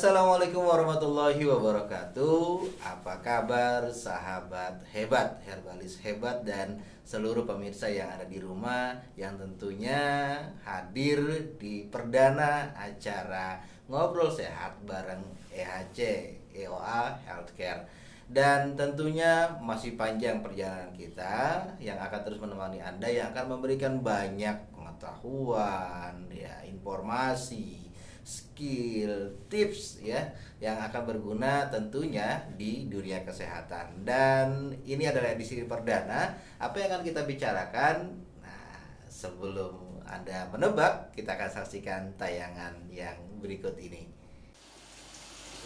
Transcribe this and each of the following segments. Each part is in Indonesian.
Assalamualaikum warahmatullahi wabarakatuh. Apa kabar sahabat hebat, herbalis hebat dan seluruh pemirsa yang ada di rumah yang tentunya hadir di perdana acara Ngobrol Sehat bareng EHC EOA Healthcare. Dan tentunya masih panjang perjalanan kita yang akan terus menemani Anda, yang akan memberikan banyak pengetahuan, ya, informasi, skill, tips ya yang akan berguna tentunya di dunia kesehatan. Dan ini adalah edisi perdana. Apa yang akan kita bicarakan? Nah, sebelum Anda menebak, kita akan saksikan tayangan yang berikut ini.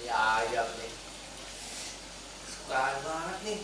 Ya, ayam nih. Suka banget nih.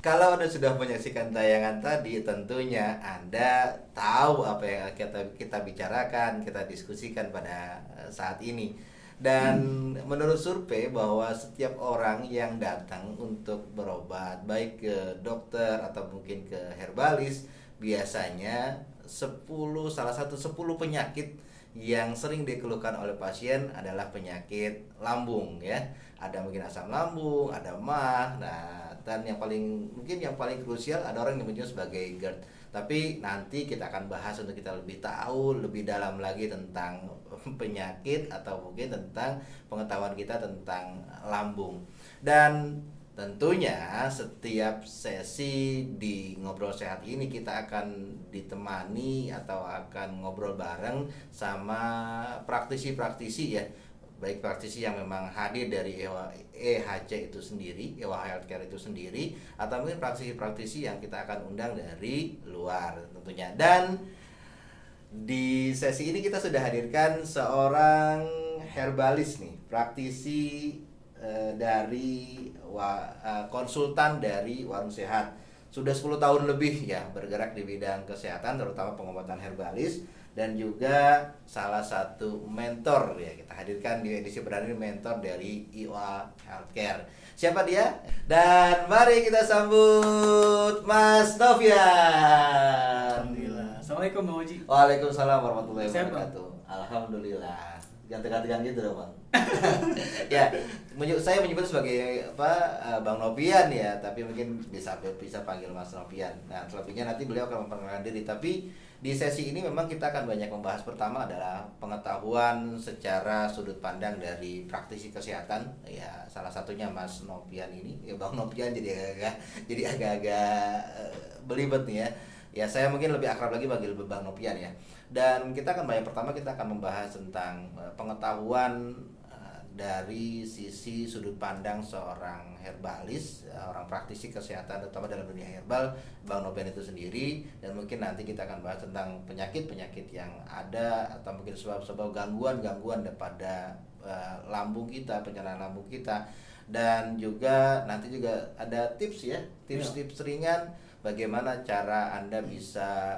Kalau Anda sudah menyaksikan tayangan tadi, tentunya Anda tahu apa yang kita bicarakan, kita diskusikan pada saat ini. Dan menurut survei bahwa setiap orang yang datang untuk berobat, baik ke dokter atau mungkin ke herbalis, biasanya salah satu 10 penyakit yang sering dikeluhkan oleh pasien adalah penyakit lambung, ya. Ada mungkin asam lambung, ada MAH. Nah, dan yang paling krusial ada orang yang menyebutnya sebagai GERD. Tapi nanti kita akan bahas untuk kita lebih tahu lebih dalam lagi tentang penyakit atau mungkin tentang pengetahuan kita tentang lambung. Dan tentunya setiap sesi di Ngobrol Sehat ini kita akan ditemani atau akan ngobrol bareng sama praktisi-praktisi, ya, baik praktisi yang memang hadir dari EHC itu sendiri, EOA Healthcare itu sendiri, atau mungkin praktisi-praktisi yang kita akan undang dari luar tentunya. Dan di sesi ini kita sudah hadirkan seorang herbalis nih, praktisi dari konsultan dari Warung Sehat. Sudah 10 tahun lebih ya bergerak di bidang kesehatan, terutama pengobatan herbalis, dan juga salah satu mentor, ya, kita hadirkan di edisi perdana ini, mentor dari EOA Healthcare. Siapa dia? Dan mari kita sambut Mas Novian. Alhamdulillah. Assalamualaikum Bang Oji. Waalaikumsalam warahmatullahi Sehat, Bang? wabarakatuh. Alhamdulillah. Ganti-gantian gitu dong, Bang. Ya, saya menyebut sebagai Bang Novian, ya, tapi mungkin bisa panggil Mas Novian. Nah, selebihnya nanti beliau akan memperkenalkan diri. Tapi di sesi ini memang kita akan banyak membahas, pertama adalah pengetahuan secara sudut pandang dari praktisi kesehatan, ya, salah satunya Mas Novian ini, ya, Bang Novian jadi agak belibet nih ya. Ya, saya mungkin lebih akrab lagi panggil Bang Novian, ya. Dan kita akan kita akan membahas tentang pengetahuan dari sisi sudut pandang seorang herbalis, orang praktisi kesehatan terutama dalam dunia herbal, Bang Novian itu sendiri. Dan mungkin nanti kita akan bahas tentang penyakit-penyakit yang ada atau mungkin sebab-sebab gangguan pada lambung kita, pencernaan lambung kita. Dan juga nanti juga ada tips, ya, tips-tips ringan bagaimana cara Anda bisa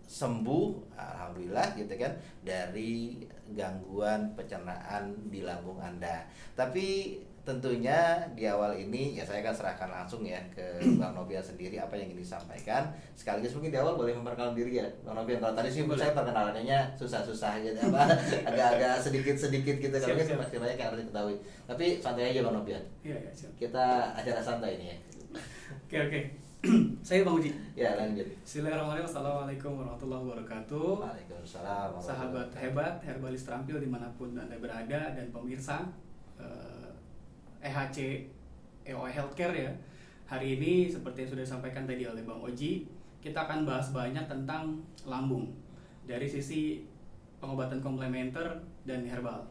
sembuh, alhamdulillah, gitu kan, dari gangguan pencernaan di lambung Anda. Tapi tentunya di awal ini, ya, saya akan serahkan langsung, ya, ke Bang Novian sendiri apa yang ingin disampaikan. Sekaligus mungkin di awal boleh memperkenalkan diri, ya, Bang Novian. Kalau tadi sih saya perkenalannya susah-susah gitu, agak-agak sedikit gitu, kalau masih banyak yang harus diketahui. Tapi santai aja, Bang Novian. Iya, siap. Kita acara santai ini, ya. Oke. Saya Bang Uji. Ya, lanjut. Bismillahirrahmanirrahim. Assalamualaikum warahmatullahi wabarakatuh. Waalaikumsalam. Sahabat hebat, herbalis terampil dimanapun Anda berada, dan pemirsa EHC EOA Healthcare, ya. Hari ini seperti yang sudah disampaikan tadi oleh Bang Oji, kita akan bahas banyak tentang lambung dari sisi pengobatan komplementer dan herbal.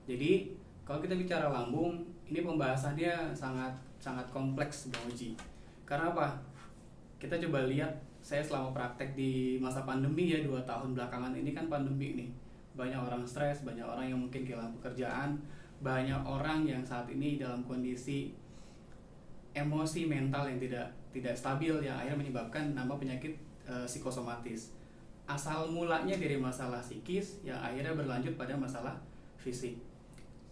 Jadi kalau kita bicara lambung, ini pembahasannya sangat kompleks, Bang Uji. Karena apa? Kita coba lihat, saya selama praktek di masa pandemi ya, 2 tahun belakangan ini kan pandemi nih. Banyak orang stres, banyak orang yang mungkin kehilangan pekerjaan, banyak orang yang saat ini dalam kondisi emosi mental yang tidak stabil, yang akhirnya menyebabkan nama penyakit psikosomatis. Asal mulanya dari masalah psikis yang akhirnya berlanjut pada masalah fisik.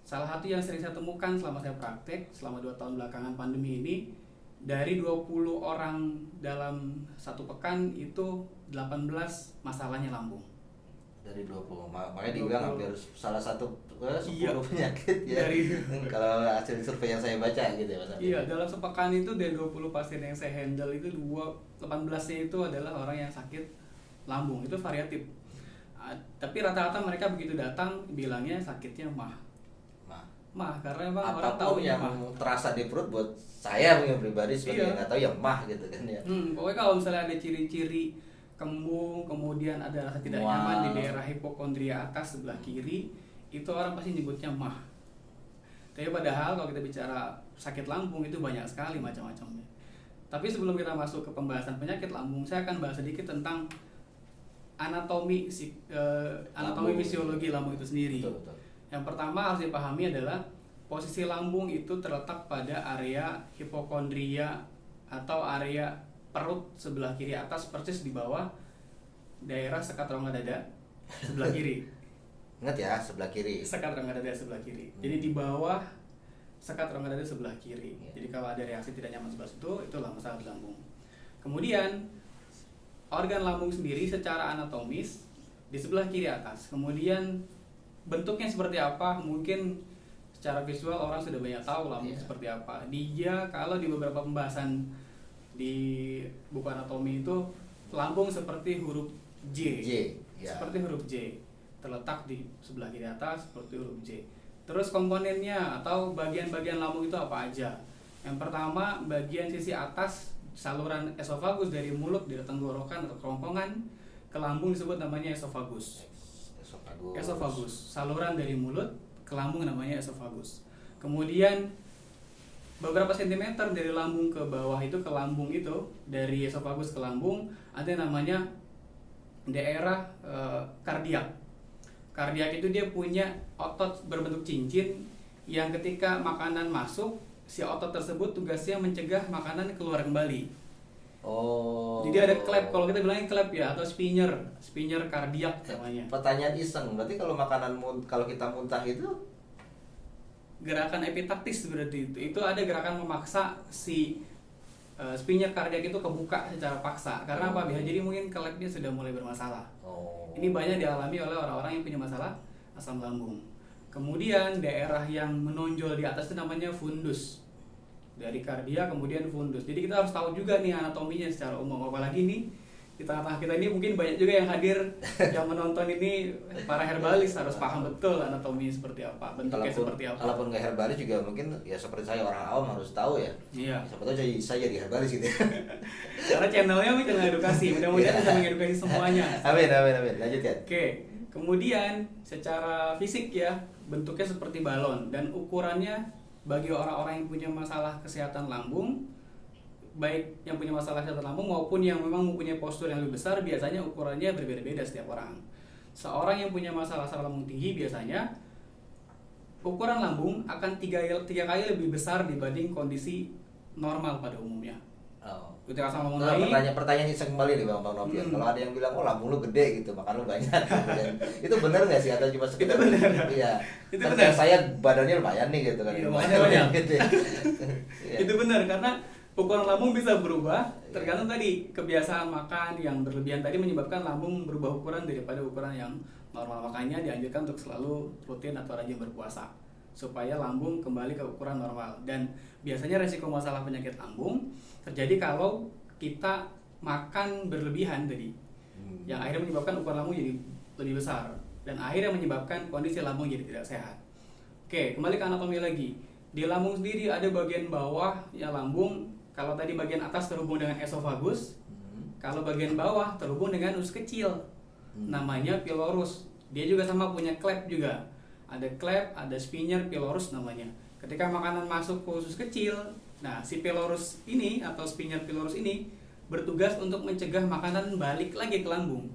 Salah satu yang sering saya temukan selama saya praktek selama 2 tahun belakangan pandemi ini, dari 20 orang dalam satu pekan itu 18 masalahnya lambung. Dari 20, makanya dibilang hampir salah satu 10 Iya. penyakit ya. Dari Kalau hasil survei yang saya baca gitu ya Mas Abdi. Iya, dalam sepekan itu dari 20 pasien yang saya handle itu 18-nya itu adalah orang yang sakit lambung. Itu variatif. Tapi rata-rata mereka begitu datang bilangnya sakitnya mah karena emang orang tahu yang mah. terasa di perut buat saya punya pribadi sebagai Iya. nggak tahu ya mah gitu kan ya. Pokoknya kalau misalnya ada ciri-ciri kembung, kemudian ada rasa tidak nyaman di daerah hipokondria atas sebelah kiri, itu orang pasti nyebutnya mah. Tapi padahal kalau kita bicara sakit lambung itu banyak sekali macam-macamnya. Tapi sebelum kita masuk ke pembahasan penyakit lambung, saya akan bahas sedikit tentang anatomi fisiologi lambung itu sendiri. Betul. Yang pertama harus dipahami adalah posisi lambung itu terletak pada area hipokondria atau area perut sebelah kiri atas, persis di bawah daerah sekat rongga dada sebelah kiri. Ingat ya, sebelah kiri. Sekat rongga dada sebelah kiri. Jadi di bawah sekat rongga dada sebelah kiri. Jadi kalau ada reaksi tidak nyaman sebelah situ, itulah masalah di lambung. Kemudian organ lambung sendiri secara anatomis di sebelah kiri atas. Kemudian bentuknya seperti apa? Mungkin secara visual orang sudah banyak tahu lambung seperti apa. Dia kalau di beberapa pembahasan di buku anatomi itu lambung seperti huruf J. Ya. Seperti huruf J. Terletak di sebelah kiri atas seperti huruf J. Terus komponennya atau bagian-bagian lambung itu apa aja? Yang pertama, bagian sisi atas saluran esofagus dari mulut, dari tenggorokan atau kerongkongan ke lambung disebut namanya esofagus. Esofagus, saluran dari mulut ke lambung namanya esofagus. Kemudian beberapa sentimeter dari lambung ke bawah itu, ke lambung itu, dari esofagus ke lambung ada namanya daerah kardiak. Kardiak itu dia punya otot berbentuk cincin yang ketika makanan masuk, si otot tersebut tugasnya mencegah makanan keluar kembali. Oh. Jadi ada klep, kalau kita bilangnya klep ya, atau spinner kardiak namanya. Pertanyaan iseng, berarti kalau kalau kita muntah itu Gerakan epitaktis berarti itu ada gerakan memaksa si spinner kardiak itu kebuka secara paksa. Karena apa? Jadi mungkin klepnya sudah mulai bermasalah. Ini banyak dialami oleh orang-orang yang punya masalah asam lambung. Kemudian daerah yang menonjol di atas itu namanya fundus. Dari kardia kemudian fundus. Jadi kita harus tahu juga nih anatominya secara umum. Apalagi nih di tengah-tengah kita ini mungkin banyak juga yang hadir yang menonton ini para herbalis, harus paham betul anatomi seperti apa, bentuknya seperti apa. Kalaupun nggak herbalis juga mungkin ya seperti saya orang awam harus tahu ya. Iya. Siapa tahu saya jadi herbalis gitu ya. Karena channelnya channel edukasi, mudah-mudahan bisa mengedukasi semuanya. Amin. Lanjut ya. Oke, kemudian secara fisik ya bentuknya seperti balon dan ukurannya bagi orang-orang yang punya masalah kesehatan lambung, baik yang punya masalah kesehatan lambung maupun yang memang mempunyai postur yang lebih besar, biasanya ukurannya berbeda-beda setiap orang. Seorang yang punya masalah asam lambung tinggi biasanya ukuran lambung akan tiga kali lebih besar dibanding kondisi normal pada umumnya. Ketika asam lambung naik, pertanyaan iseng kembali nih Bang Novian. Kalau ada yang bilang lambung lu gede gitu, makan lu banyak. Itu benar nggak sih atau cuma sekedar? Itu benar. Iya. Itu Kan benar. saya badannya lumayan nih gitu kan. Iya, banyak. Gitu ya. Iya. Itu benar karena ukuran lambung bisa berubah tergantung tadi kebiasaan makan yang berlebihan tadi menyebabkan lambung berubah ukuran daripada ukuran yang normal. Makanya dianjurkan untuk selalu rutin atau rajin berpuasa supaya lambung kembali ke ukuran normal. Dan biasanya resiko masalah penyakit lambung terjadi kalau kita makan berlebihan tadi, yang akhirnya menyebabkan ukuran lambung jadi lebih besar dan akhirnya menyebabkan kondisi lambung jadi tidak sehat. Oke, kembali ke anatomi lagi. Di lambung sendiri ada bagian bawah ya lambung. Kalau tadi bagian atas terhubung dengan esofagus, kalau bagian bawah terhubung dengan usus kecil, namanya pylorus. Dia juga sama punya klep juga. Ada klep, ada sphincter pylorus namanya. Ketika makanan masuk ke usus kecil, Nah, si pylorus ini atau sphincter pylorus ini bertugas untuk mencegah makanan balik lagi ke lambung.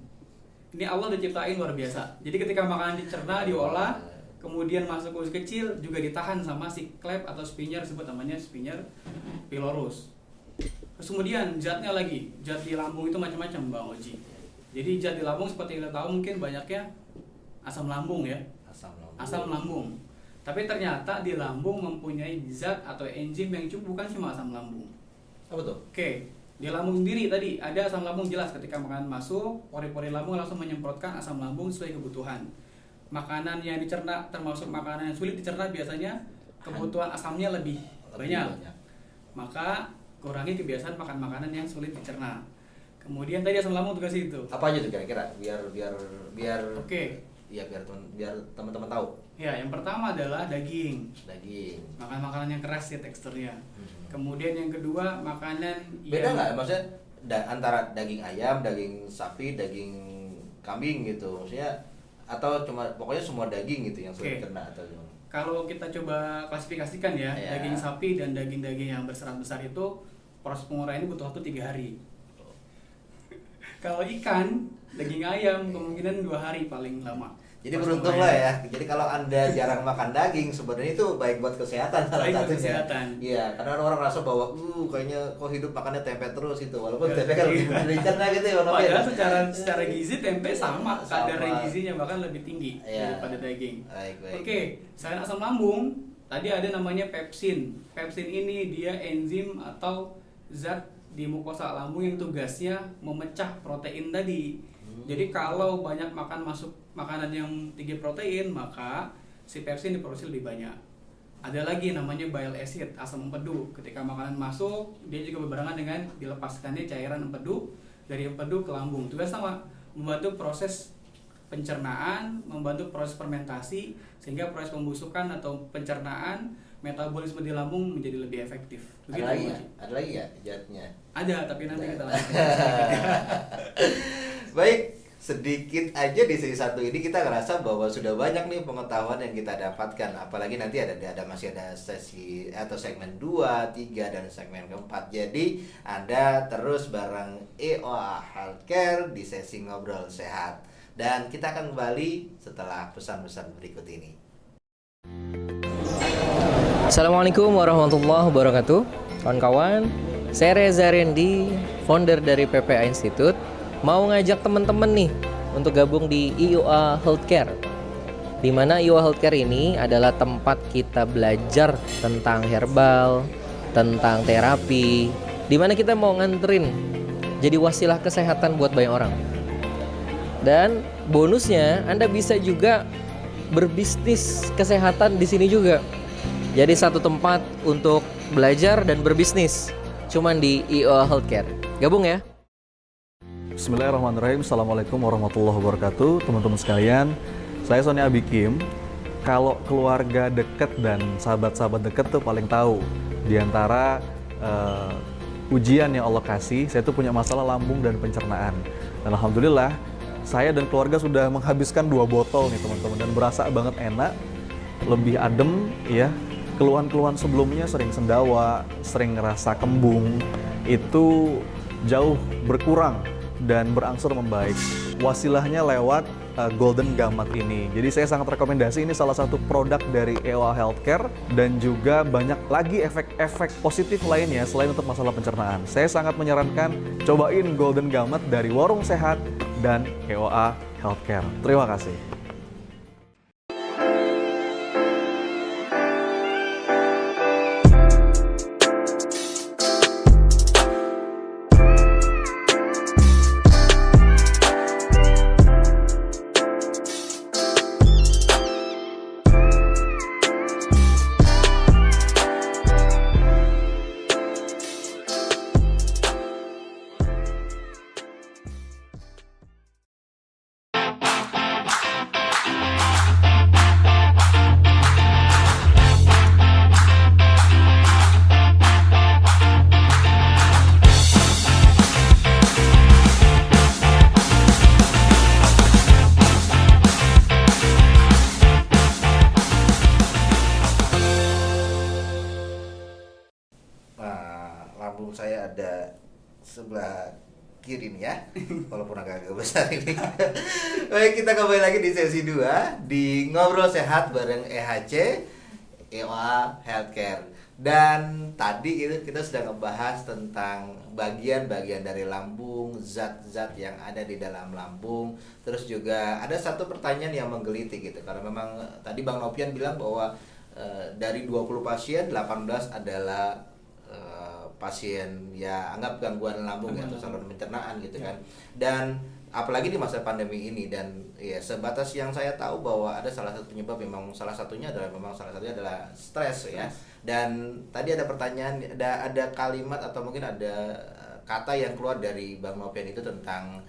Ini Allah udah ciptain luar biasa. Jadi ketika makanan dicerna, diolah, kemudian masuk ke usus kecil juga ditahan sama si klep atau sphincter, sebut namanya sphincter pylorus. Terus kemudian zatnya lagi, zat di lambung itu macam-macam Bang Oji. Jadi zat di lambung seperti kita tahu mungkin banyaknya asam lambung ya. Asam lambung. Tapi ternyata di lambung mempunyai zat atau enzim yang bukan cuma asam lambung. Apa tuh? Oke, di lambung sendiri tadi ada asam lambung jelas ketika makanan masuk, pori-pori lambung langsung menyemprotkan asam lambung sesuai kebutuhan. Makanan yang dicerna termasuk makanan yang sulit dicerna biasanya kebutuhan asamnya lebih banyak. Maka kurangi kebiasaan makan makanan yang sulit dicerna. Kemudian tadi asam lambung tugas itu. Apa aja tuh kira-kira biar Oke. Iya biar teman-teman tahu. Ya, yang pertama adalah daging. Daging. Makan makanan yang keras ya teksturnya. Kemudian yang kedua makanan Beda nggak maksudnya antara daging ayam, daging sapi, daging kambing gitu. Maksudnya atau cuma pokoknya semua daging gitu yang sulit kena atau gimana? Kalau kita coba klasifikasikan ya, daging sapi dan daging-daging yang berserat besar itu proses penguraian butuh waktu 3 hari. Kalau ikan, daging ayam kemungkinan 2 hari paling lama. Jadi beruntung lah ya. Jadi kalau Anda jarang makan daging sebenarnya itu baik buat kesehatan salah Baik buat satunya. kesehatan. Iya, karena orang rasa bahwa kayaknya kok hidup makannya tempe terus gitu. Walaupun tempe kan lebih dicerna gitu ya. Padahal secara gizi tempe sama, kadar gizinya bahkan lebih tinggi daripada daging. Baik. Oke, selain asam lambung, tadi ada namanya pepsin. Pepsin ini dia enzim atau zat di mukosa lambung yang tugasnya memecah protein tadi. Jadi kalau banyak masuk makanan yang tinggi protein, maka si pepsin diproduksi lebih banyak. Ada lagi namanya bile acid, asam empedu. Ketika makanan masuk, dia juga berbarengan dengan dilepaskannya cairan empedu dari empedu ke lambung. Tugas sama, membantu proses pencernaan, membantu proses fermentasi, sehingga proses pembusukan atau pencernaan, metabolisme di lambung menjadi lebih efektif. Begitu, Ada lagi ya zatnya? Ada, tapi nanti kita lanjut. Baik, sedikit aja di sesi 1 ini kita ngerasa bahwa sudah banyak nih pengetahuan yang kita dapatkan. Apalagi nanti masih ada sesi atau segmen 2, 3 dan segmen keempat. Jadi Anda terus bareng EOA Healthcare di sesi ngobrol sehat. Dan kita akan kembali setelah pesan-pesan berikut ini. Assalamualaikum warahmatullahi wabarakatuh. Kawan-kawan, saya Reza Rendi, founder dari PPA Institute. Mau ngajak teman-teman nih untuk gabung di EOA Healthcare. Di mana EOA Healthcare ini adalah tempat kita belajar tentang herbal, tentang terapi, di mana kita mau nganterin jadi wasilah kesehatan buat banyak orang. Dan bonusnya Anda bisa juga berbisnis kesehatan di sini juga. Jadi satu tempat untuk belajar dan berbisnis cuman di EOA Healthcare. Gabung ya. Bismillahirrahmanirrahim. Assalamualaikum warahmatullahi wabarakatuh. Teman-teman sekalian, saya Sony Abikim. Kalau keluarga dekat dan sahabat-sahabat dekat tuh paling tahu di antara ujian yang Allah kasih, saya tuh punya masalah lambung dan pencernaan. Dan alhamdulillah, saya dan keluarga sudah menghabiskan 2 botol nih teman-teman, dan berasa banget enak, lebih adem ya. Keluhan-keluhan sebelumnya sering sendawa, sering ngerasa kembung, itu jauh berkurang dan berangsur membaik. Wasilahnya lewat Golden Gamut ini. Jadi saya sangat rekomendasi, ini salah satu produk dari EOA Healthcare, dan juga banyak lagi efek-efek positif lainnya selain untuk masalah pencernaan. Saya sangat menyarankan cobain Golden Gamut dari Warung Sehat dan EOA Healthcare. Terima kasih. saya ada sebelah kiri nih ya, walaupun agak besar ini. Baik, kita kembali lagi di sesi 2 di Ngobrol Sehat bareng EHC, EOA Healthcare. Dan tadi itu kita sudah ngebahas tentang bagian-bagian dari lambung, zat-zat yang ada di dalam lambung. Terus juga ada satu pertanyaan yang menggelitik gitu, karena memang tadi Bang Nopian bilang bahwa dari 20 pasien 18 adalah pasien ya anggap gangguan lambung ya, atau saluran pencernaan gitu kan. Dan apalagi di masa pandemi ini, dan ya sebatas yang saya tahu bahwa ada salah satu penyebab, memang salah satunya adalah stres ya. Dan tadi ada pertanyaan, ada kalimat atau mungkin ada kata yang keluar dari Bang Nopian itu tentang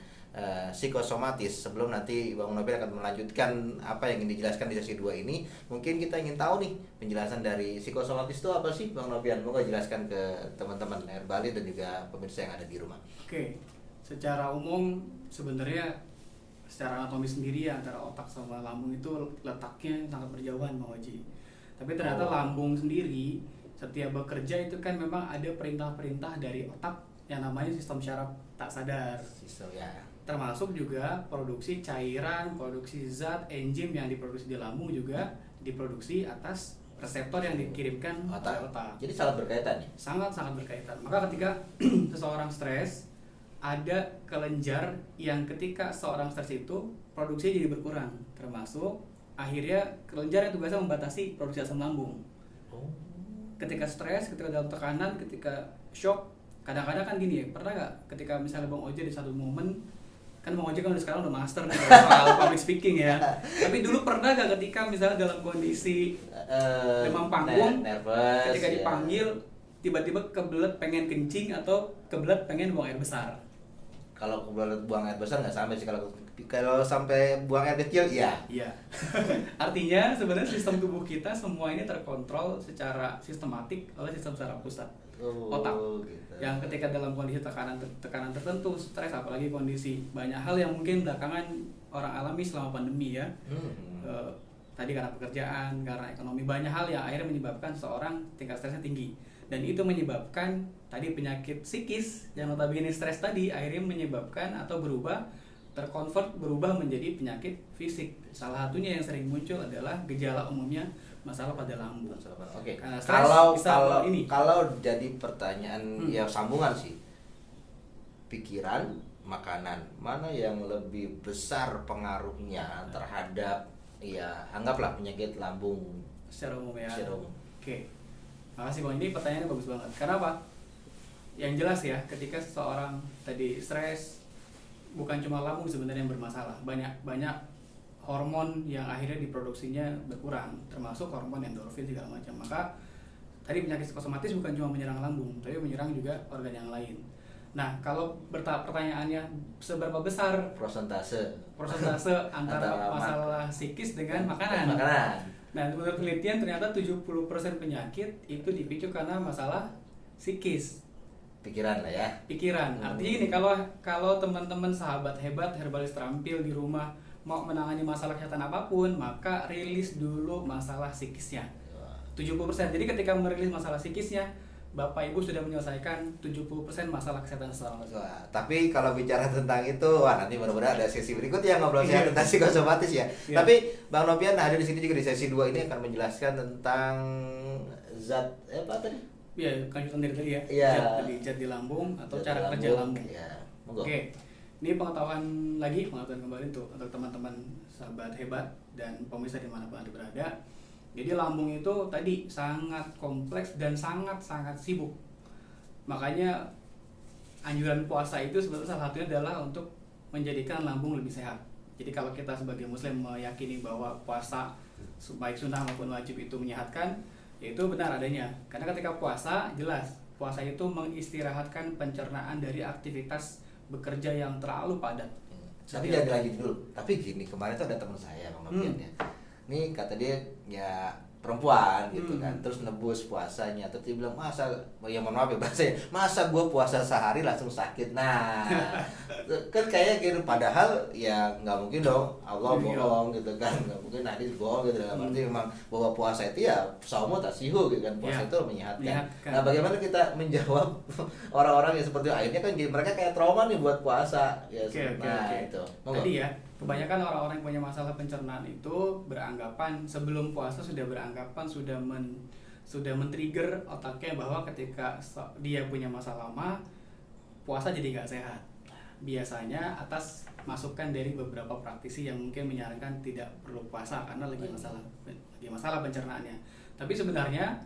psikosomatis. Sebelum nanti Bang Nopian akan melanjutkan apa yang ingin dijelaskan di sesi 2 ini, mungkin kita ingin tahu nih penjelasan dari psikosomatis itu apa sih Bang Nopian? Moga jelaskan ke teman-teman Herbali dan juga pemirsa yang ada di rumah. Oke, secara umum sebenarnya secara anatomi sendiri antara otak sama lambung itu letaknya sangat berjauhan Bang Oji. Tapi ternyata lambung sendiri setiap bekerja itu kan memang ada perintah-perintah dari otak yang namanya sistem syaraf tak sadar. Sistem ya. Termasuk juga produksi cairan, produksi zat, enzim yang diproduksi di lambung juga diproduksi atas reseptor yang dikirimkan oleh otak. Jadi sangat berkaitan ya? Sangat-sangat berkaitan. Maka ketika seseorang stres, ada kelenjar yang ketika seorang stres itu produksinya jadi berkurang. Termasuk akhirnya kelenjar yang tugasnya membatasi produksi asam lambung. Ketika stres, ketika dalam tekanan, ketika shock, kadang-kadang kan gini ya, pernah nggak ketika misalnya Bang Oji di satu momen, kan Bang Oji kan sekarang udah master nih soal public speaking ya. Tapi dulu pernah nggak ketika misalnya dalam kondisi demam panggung, nervous, ketika dipanggil, tiba-tiba kebelet pengen kencing atau kebelet pengen buang air besar? Kalau kebelet buang air besar nggak sampai sih, kalau sampai buang air kecil iya. Iya. Artinya sebenarnya sistem tubuh kita semua ini terkontrol secara sistematik oleh sistem saraf pusat. Otak. Gitu. Yang ketika dalam kondisi tekanan tertentu, stres, apalagi kondisi banyak hal yang mungkin belakangan orang alami selama pandemi ya. Tadi karena pekerjaan, karena ekonomi, banyak hal yang akhirnya menyebabkan seorang tingkat stresnya tinggi. Dan itu menyebabkan tadi penyakit psikis yang notabene stres tadi akhirnya menyebabkan atau berubah menjadi penyakit fisik. Salah satunya yang sering muncul adalah gejala umumnya masalah pada lambung. Oke. Karena stres Kalau jadi pertanyaan ya sambungan sih. Pikiran, makanan, mana yang lebih besar pengaruhnya terhadap ya anggaplah penyakit lambung secara umum ya. Secara umum. Oke. Makasih Bang, ini pertanyaannya bagus banget. Karena apa? Yang jelas ya, ketika seseorang tadi stres, bukan cuma lambung sebenarnya yang bermasalah. Banyak hormon yang akhirnya diproduksinya berkurang, termasuk hormon endorfin segala macam. Maka tadi penyakit psikosomatis bukan cuma menyerang lambung, tapi menyerang juga organ yang lain. Nah, kalau pertanyaannya seberapa besar persentase antara masalah psikis dengan makanan. Nah, menurut penelitian ternyata 70% penyakit itu dipicu karena masalah psikis. Pikiran lah ya. Pikiran. Artinya gini, kalau teman-teman sahabat hebat herbalis terampil di rumah mau menangani masalah kesehatan apapun, maka rilis dulu masalah psikisnya. 70%. Jadi ketika merilis masalah psikisnya, Bapak Ibu sudah menyelesaikan 70% masalah kesehatan seseorang. Tapi kalau bicara tentang itu, nanti mudah-mudahan ada sesi berikut yang ngobrol sehat tentang psikosomatis ya. Tapi Bang Nopian hadir di sini juga di sesi 2 ini akan menjelaskan tentang zat apa tadi? Iya, lanjutan dari tadi ya. Iya. Zat di lambung atau cara kerja lambung. Ya. Oke. Ini pengetahuan kembali untuk teman-teman sahabat hebat dan pemirsa dimanapun Anda berada. Jadi lambung itu tadi sangat kompleks dan sangat sibuk. Makanya anjuran puasa itu sebetulnya salah satunya adalah untuk menjadikan lambung lebih sehat. Jadi kalau kita sebagai muslim meyakini bahwa puasa baik sunnah maupun wajib itu menyehatkan, itu benar adanya. Karena ketika puasa, jelas puasa itu mengistirahatkan pencernaan dari aktivitas bekerja yang terlalu padat. Tapi jangan lanjut dulu. Tapi gini, kemarin tuh ada teman saya Bang Nopian ya. Ini kata dia ya perempuan gitu kan, terus nebus puasanya, terus dia bilang masa, ya mohon maaf ya bahasanya, masa gue puasa sehari langsung sakit. Nah kan kayak gitu, padahal ya nggak mungkin dong, Allah bohong gitu kan, nggak mungkin hadis bohong gitu, dalam arti memang bahwa puasa itu ya saumu tasihu gitu kan, puasa itu menyehatkan. Nah bagaimana kita menjawab orang-orang yang seperti itu? Akhirnya kan mereka kayak trauma nih buat puasa ya. Itu tadi ya, kebanyakan orang-orang yang punya masalah pencernaan itu beranggapan sebelum puasa sudah beranggapan sudah men-trigger otaknya bahwa ketika dia punya masalah lama, puasa jadi nggak sehat. Biasanya atas masukan dari beberapa praktisi yang mungkin menyarankan tidak perlu puasa karena lagi masalah pencernaannya. Tapi sebenarnya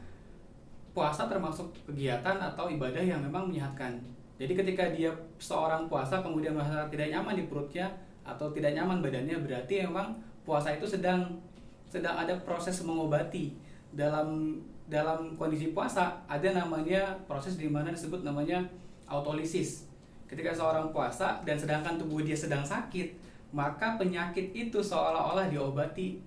puasa termasuk kegiatan atau ibadah yang memang menyehatkan. Jadi ketika dia seorang puasa kemudian merasa tidak nyaman di perutnya atau tidak nyaman badannya, berarti memang puasa itu sedang ada proses mengobati. Dalam kondisi puasa ada namanya proses di mana disebut namanya autolisis. Ketika seorang puasa dan sedangkan tubuh dia sedang sakit, maka penyakit itu seolah-olah diobati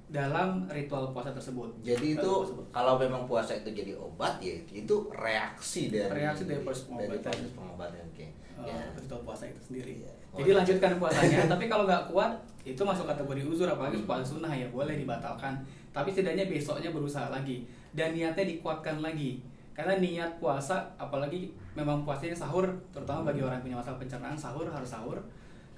dalam ritual puasa tersebut. Jadi itu kalau memang puasa itu jadi obat ya, itu reaksi dari proses pengobatan. Ritual puasa itu sendiri. Jadi lanjutkan puasanya, tapi kalau nggak kuat itu masuk kategori uzur, apalagi puasa sunnah ya boleh dibatalkan. Tapi setidaknya besoknya berusaha lagi dan niatnya dikuatkan lagi. Karena niat puasa, apalagi memang puasanya sahur, terutama bagi orang yang punya masalah pencernaan, harus sahur.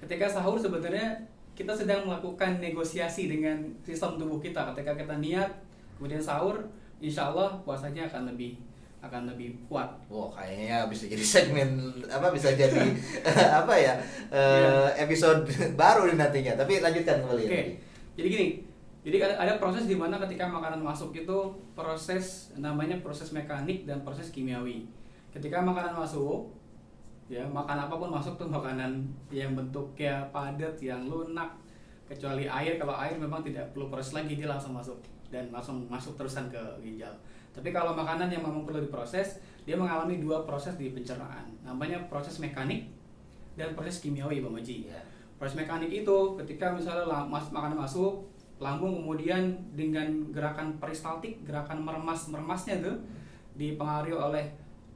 Ketika sahur sebenarnya kita sedang melakukan negosiasi dengan sistem tubuh kita. Ketika kita niat, kemudian sahur, insya Allah puasanya akan lebih kuat. Wah, kayaknya bisa jadi segmen bisa jadi episode baru nantinya. Tapi lanjutkan kembali. Oke. Jadi gini. Jadi ada proses di mana ketika makanan masuk itu namanya proses mekanik dan proses kimiawi. Ketika makanan masuk, ya makan apapun masuk tuh, makanan yang bentuknya padat, yang lunak, kecuali air. Kalau air memang tidak perlu proses lagi, dia langsung masuk dan langsung masuk terusan ke ginjal. Tapi kalau makanan yang memang perlu diproses, dia mengalami dua proses di pencernaan. Namanya proses mekanik dan proses kimiawi, Bang Oji. Proses mekanik itu ketika misalnya makanan masuk, lambung kemudian dengan gerakan peristaltik, gerakan meremasnya tuh dipengaruhi oleh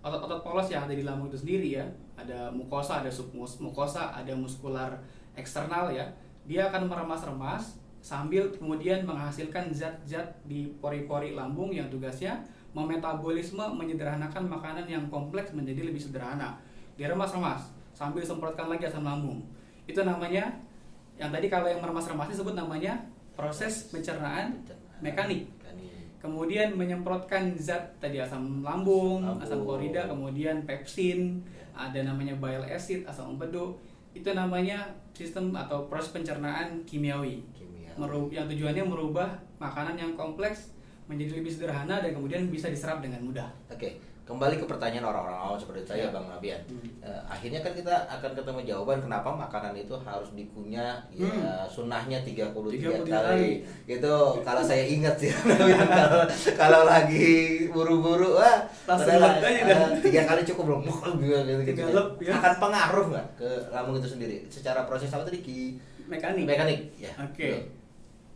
otot-otot polos yang ada di lambung itu sendiri ya. Ada mukosa, ada submukosa, ada muskular eksternal ya. Dia akan meremas-remas sambil kemudian menghasilkan zat-zat di pori-pori lambung yang tugasnya memetabolisme, menyederhanakan makanan yang kompleks menjadi lebih sederhana. Dia remas-remas sambil semprotkan lagi asam lambung. Itu namanya, yang tadi kalau yang meremas-remas disebut namanya proses pencernaan mekanik. Kemudian menyemprotkan zat tadi asam lambung, asam klorida, kemudian pepsin, ada namanya bile acid, asam empedu. Itu namanya sistem atau proses pencernaan kimiawi. Yang tujuannya merubah makanan yang kompleks menjadi lebih sederhana dan kemudian bisa diserap dengan mudah. Oke. Kembali ke pertanyaan orang-orang awam seperti saya, Bang Nabian. Akhirnya kan kita akan ketemu jawaban kenapa makanan itu harus dikunyah, ya sunnahnya 33 kali. Itu kalau saya ingat sih, kalau lagi buru-buru, padahal 3 kali cukup belum, gitu. Akan pengaruh nggak ke lambung itu sendiri? Secara proses apa tadi? Mekanik. Ya. Oke.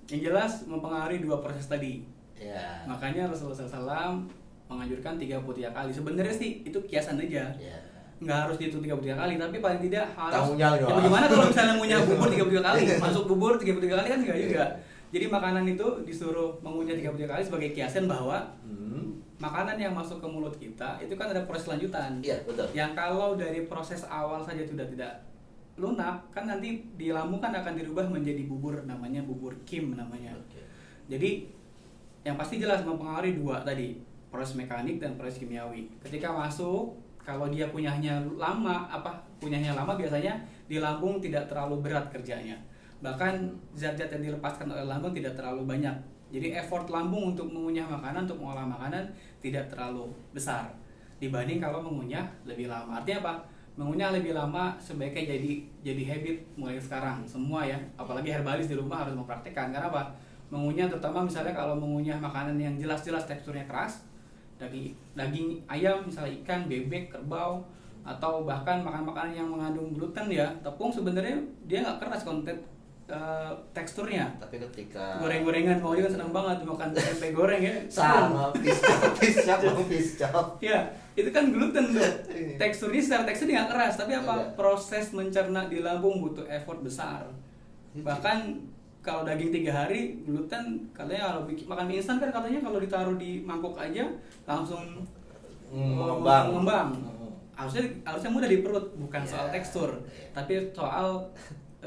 Yang jelas mempengaruhi dua proses tadi. Ya. Makanya Rasulullah SAW menganjurkan 33 kali. Sebenarnya sih itu kiasan aja. Nggak harus dihitung 33 kali, tapi paling tidak harus. Ya bagaimana kalau misalnya ngunyah bubur 33 kali? Masuk bubur 33 kali kan enggak juga. Jadi makanan itu disuruh mengunyah 33 kali sebagai kiasan bahwa makanan yang masuk ke mulut kita itu kan ada proses lanjutan. Iya, betul. Yang kalau dari proses awal saja sudah tidak lunak, kan nanti di lambung kan akan dirubah menjadi bubur, namanya bubur kim namanya. Jadi yang pasti jelas mempengaruhi dua tadi, proses mekanik dan proses kimiawi. Ketika masuk, kalau dia kunyahnya lama biasanya di lambung tidak terlalu berat kerjanya. Bahkan zat-zat yang dilepaskan oleh lambung tidak terlalu banyak. Jadi effort lambung untuk mengunyah makanan, untuk mengolah makanan tidak terlalu besar dibanding kalau mengunyah lebih lama. Artinya apa? Mengunyah lebih lama sebaiknya jadi habit mulai sekarang semua ya. Apalagi herbalis di rumah harus mempraktikkan. Karena apa? Mengunyah terutama misalnya kalau mengunyah makanan yang jelas-jelas teksturnya keras, daging ayam, misalnya ikan, bebek, kerbau, atau bahkan makan makanan yang mengandung gluten ya, tepung sebenarnya dia nggak keras teksturnya. Tapi ketika Goreng-gorengan, Bang Oji kan senang banget makan tempe goreng ya. sama piscop. Ya, itu kan gluten tuh. Teksturnya secara tekstur nggak keras, tapi apa? Iya. Proses mencerna di lambung butuh effort besar. Bahkan kalau daging 3 hari, gluten katanya kalau makan mie instan kan katanya kalau ditaruh di mangkok aja langsung mengembang. Harusnya mudah di perut, bukan soal tekstur, tapi soal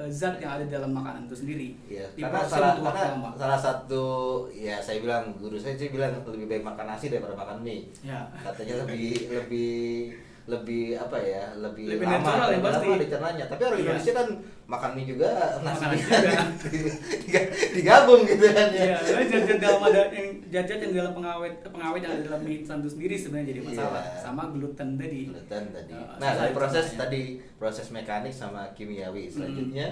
zat yang ada dalam makanan itu sendiri. Iya, Diproses karena untuk waktu lama. salah satu ya saya bilang, guru saya sih bilang lebih baik makan nasi daripada makan mie. Ya. Katanya lebih apa ya, lebih Lebih lama, natural ya, lebih pasti. lama dicernanya. Tapi orang Iya. Indonesia kan makan mie juga, nasi Makan juga. juga. digabung gitu kan ya. Iya, zat-zat dalam ada zat-zat yang dalam pengawet yang ada dalam mie instan itu sendiri sebenarnya jadi masalah. Iya. Sama gluten tadi. Gluten tadi. Susah Nah, dari proses dicernanya. tadi proses mekanik sama kimiawi. Selanjutnya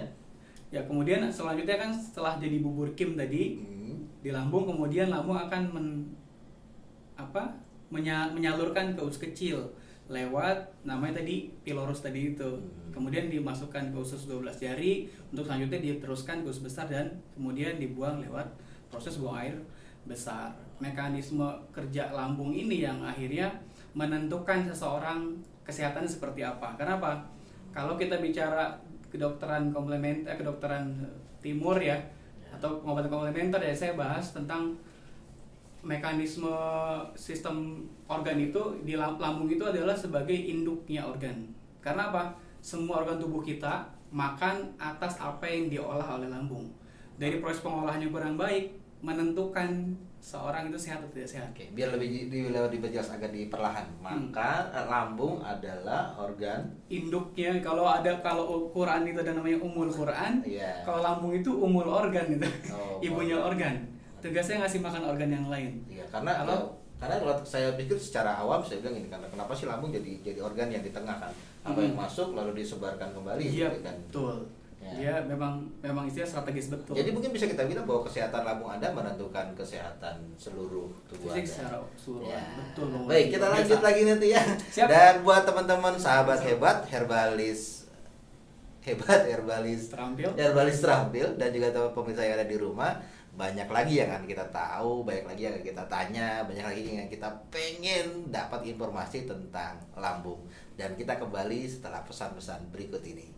Ya, kemudian selanjutnya kan setelah jadi bubur kim tadi di lambung, kemudian lambung akan menyalurkan ke usus kecil lewat namanya tadi pylorus tadi itu. Kemudian dimasukkan ke usus 12 jari untuk selanjutnya diteruskan ke usus besar dan kemudian dibuang lewat proses buang air besar. Mekanisme kerja lambung ini yang akhirnya menentukan seseorang kesehatan seperti apa. Kenapa? Kalau kita bicara kedokteran komplementer, kedokteran timur ya, atau pengobatan komplementer ya, saya bahas tentang mekanisme sistem organ itu di lambung itu adalah sebagai induknya organ. Karena apa? Semua organ tubuh kita makan atas apa yang diolah oleh lambung. Dari proses pengolahannya kurang baik menentukan seorang itu sehat atau tidak sehat. Oke, biar lebih diperjelas agak diperlahan. Maka lambung adalah organ Induknya kalau Quran itu ada namanya umul Quran. Iya. Kalau lambung itu umul organ itu. Oh, Ibunya organ. Tugasnya ngasih makan organ yang lain. Iya, karena karena kalau saya pikir secara awam saya bilang ini, karena kenapa sih lambung jadi organ yang di tengah kan? Apa yang masuk lalu disebarkan kembali Iya, gitu kan. betul. Ya. Dia memang istilah strategis betul. Jadi mungkin bisa kita bilang bahwa kesehatan lambung Anda menentukan kesehatan seluruh tubuh fisik Anda. secara keseluruhan. Ya. Betul, Bang. Baik, kita Biasa. lanjut lagi nanti ya. Siap. Dan buat teman-teman sahabat hebat, herbalis terampil dan juga teman pemirsa yang ada di rumah, banyak lagi yang akan kita tahu, banyak lagi yang akan kita tanya, banyak lagi yang kita pengen dapat informasi tentang lambung. Dan kita kembali setelah pesan-pesan berikut ini.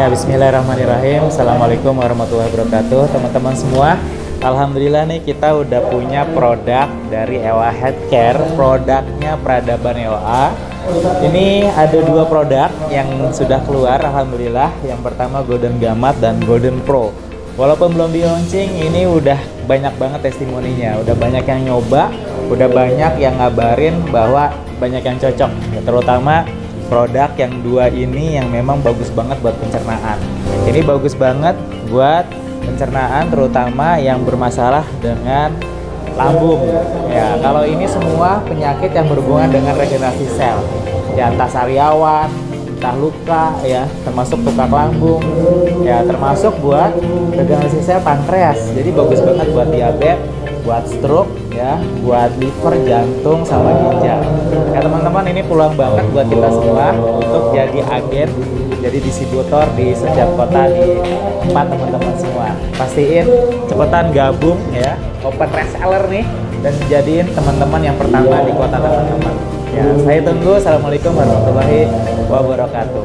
Ya, bismillahirrahmanirrahim. Assalamualaikum warahmatullahi wabarakatuh, teman-teman semua. Alhamdulillah nih kita udah punya produk dari EOA Healthcare, produknya Peradaban EOA. Ini ada 2 produk yang sudah keluar, alhamdulillah. Yang pertama Golden Gamat dan Golden Pro. Walaupun belum di launching, ini udah banyak banget testimoninya, udah banyak yang nyoba, udah banyak yang ngabarin bahwa banyak yang cocok, terutama produk yang 2 ini yang memang bagus banget buat pencernaan. Ini bagus banget buat pencernaan, terutama yang bermasalah dengan lambung. Ya, kalau ini semua penyakit yang berhubungan dengan regenerasi sel, ya entah sariawan, entah luka, ya termasuk tukak lambung, ya termasuk buat regenerasi sel pankreas. Jadi bagus banget buat diabetes, buat stroke, ya, buat liver, jantung, sama ginjal. Ya teman-teman, ini peluang banget buat kita semua untuk jadi agen, jadi distributor di setiap kota di tempat teman-teman semua. Pastiin cepetan gabung ya, open reseller nih, dan jadiin teman-teman yang pertama di kota teman-teman. Ya, saya tunggu. Assalamualaikum warahmatullahi wabarakatuh.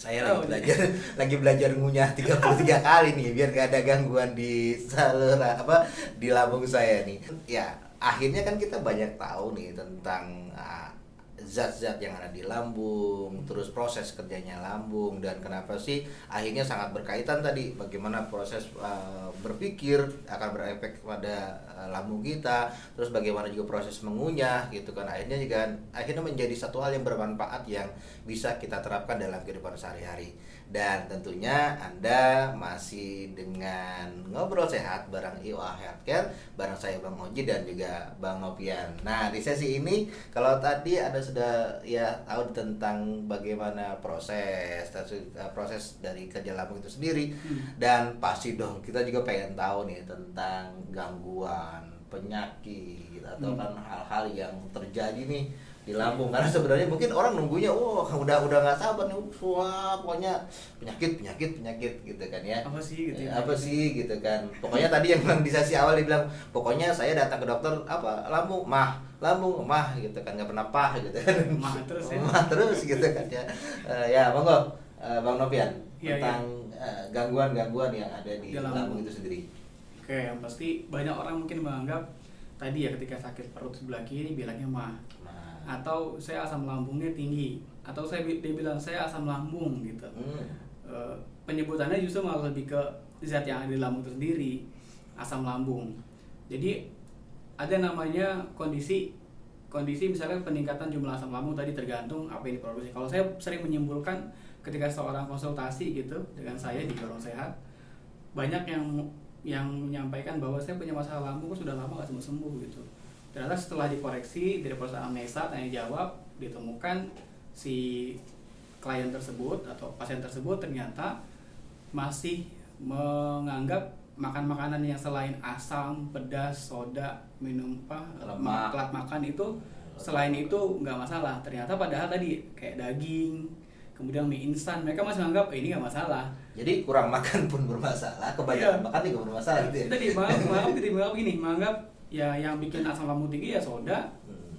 Saya lagi belajar ngunyah 33 kali nih biar gak ada gangguan di saluran di lambung saya nih. Ya, akhirnya kan kita banyak tahu nih tentang zat-zat yang ada di lambung, terus proses kerjanya lambung, dan kenapa sih akhirnya sangat berkaitan tadi bagaimana proses berpikir akan berefek pada lambung kita, terus bagaimana juga proses mengunyah gitu kan, akhirnya menjadi satu hal yang bermanfaat yang bisa kita terapkan dalam kehidupan sehari-hari. Dan tentunya Anda masih dengan Ngobrol Sehat bareng IOA Healthcare, bareng saya Bang Oji dan juga Bang Nopian. Nah, di sesi ini kalau tadi Anda sudah ya tahu tentang bagaimana proses dari kerja lambung itu sendiri, dan pasti dong kita juga pengen tahu nih tentang gangguan, penyakit atau kan hal-hal yang terjadi nih di lambung, karena sebenarnya mungkin orang nunggunya udah nggak sabar nih, wah pokoknya penyakit gitu kan ya, apa sih gitu ya? Apa sih gitu kan, pokoknya tadi yang di sesi awal dibilang pokoknya saya datang ke dokter lambung mah gitu kan, nggak pernah gitu kan, mah terus ya, mah terus gitu kan ya. Ya monggo Bang Nopian tentang gangguan-gangguan yang ada di lambung itu sendiri. Oke, yang pasti banyak orang mungkin menganggap tadi ya, ketika sakit perut sebelah kiri bilangnya mah, atau saya asam lambungnya tinggi, atau dia bilang saya asam lambung gitu. Penyebutannya justru malah lebih ke zat yang ada di lambung itu sendiri, asam lambung. Jadi ada namanya kondisi misalnya peningkatan jumlah asam lambung tadi tergantung apa yang diproduksi. Kalau saya sering menyimpulkan ketika seorang konsultasi gitu dengan saya di Ngobrol Sehat, banyak yang menyampaikan bahwa saya punya masalah lambung kok sudah lama nggak sembuh gitu. Ternyata setelah dikoreksi dari perusahaan anamnesa tanya jawab, ditemukan si klien tersebut atau pasien tersebut ternyata masih menganggap makan makanan yang selain asam, pedas, soda, minum telat makan itu, selain itu nggak masalah. Ternyata padahal tadi kayak daging, kemudian mie instan, mereka masih menganggap ini nggak masalah. Jadi kurang makan pun bermasalah, kebanyakan makan juga bermasalah gitu ya. Tadi menganggap ya yang bikin asam lambung tinggi ya soda,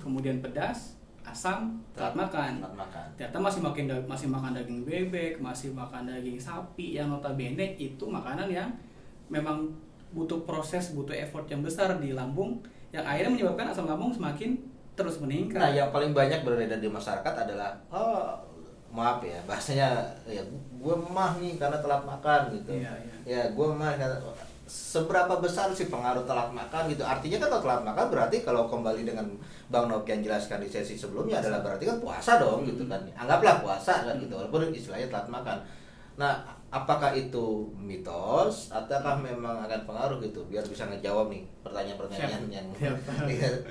kemudian pedas, asam, telat makan. Ternyata masih makan daging bebek, masih makan daging sapi yang notabene itu makanan yang memang butuh proses, butuh effort yang besar di lambung, yang akhirnya menyebabkan asam lambung semakin terus meningkat. Nah, yang paling banyak beredar di masyarakat adalah maaf ya bahasanya, ya gue mah nih karena telat makan gitu. Ya gue mah karena, seberapa besar sih pengaruh telat makan gitu? Artinya kan kalau telat makan berarti kalau kembali dengan Bang Nopian jelaskan di sesi sebelumnya adalah berarti kan puasa dong gitu kan. Anggaplah puasa kan gitu, walaupun istilahnya telat makan. Nah, apakah itu mitos ataukah memang akan pengaruh gitu? Biar bisa ngejawab nih pertanyaan-pertanyaan yang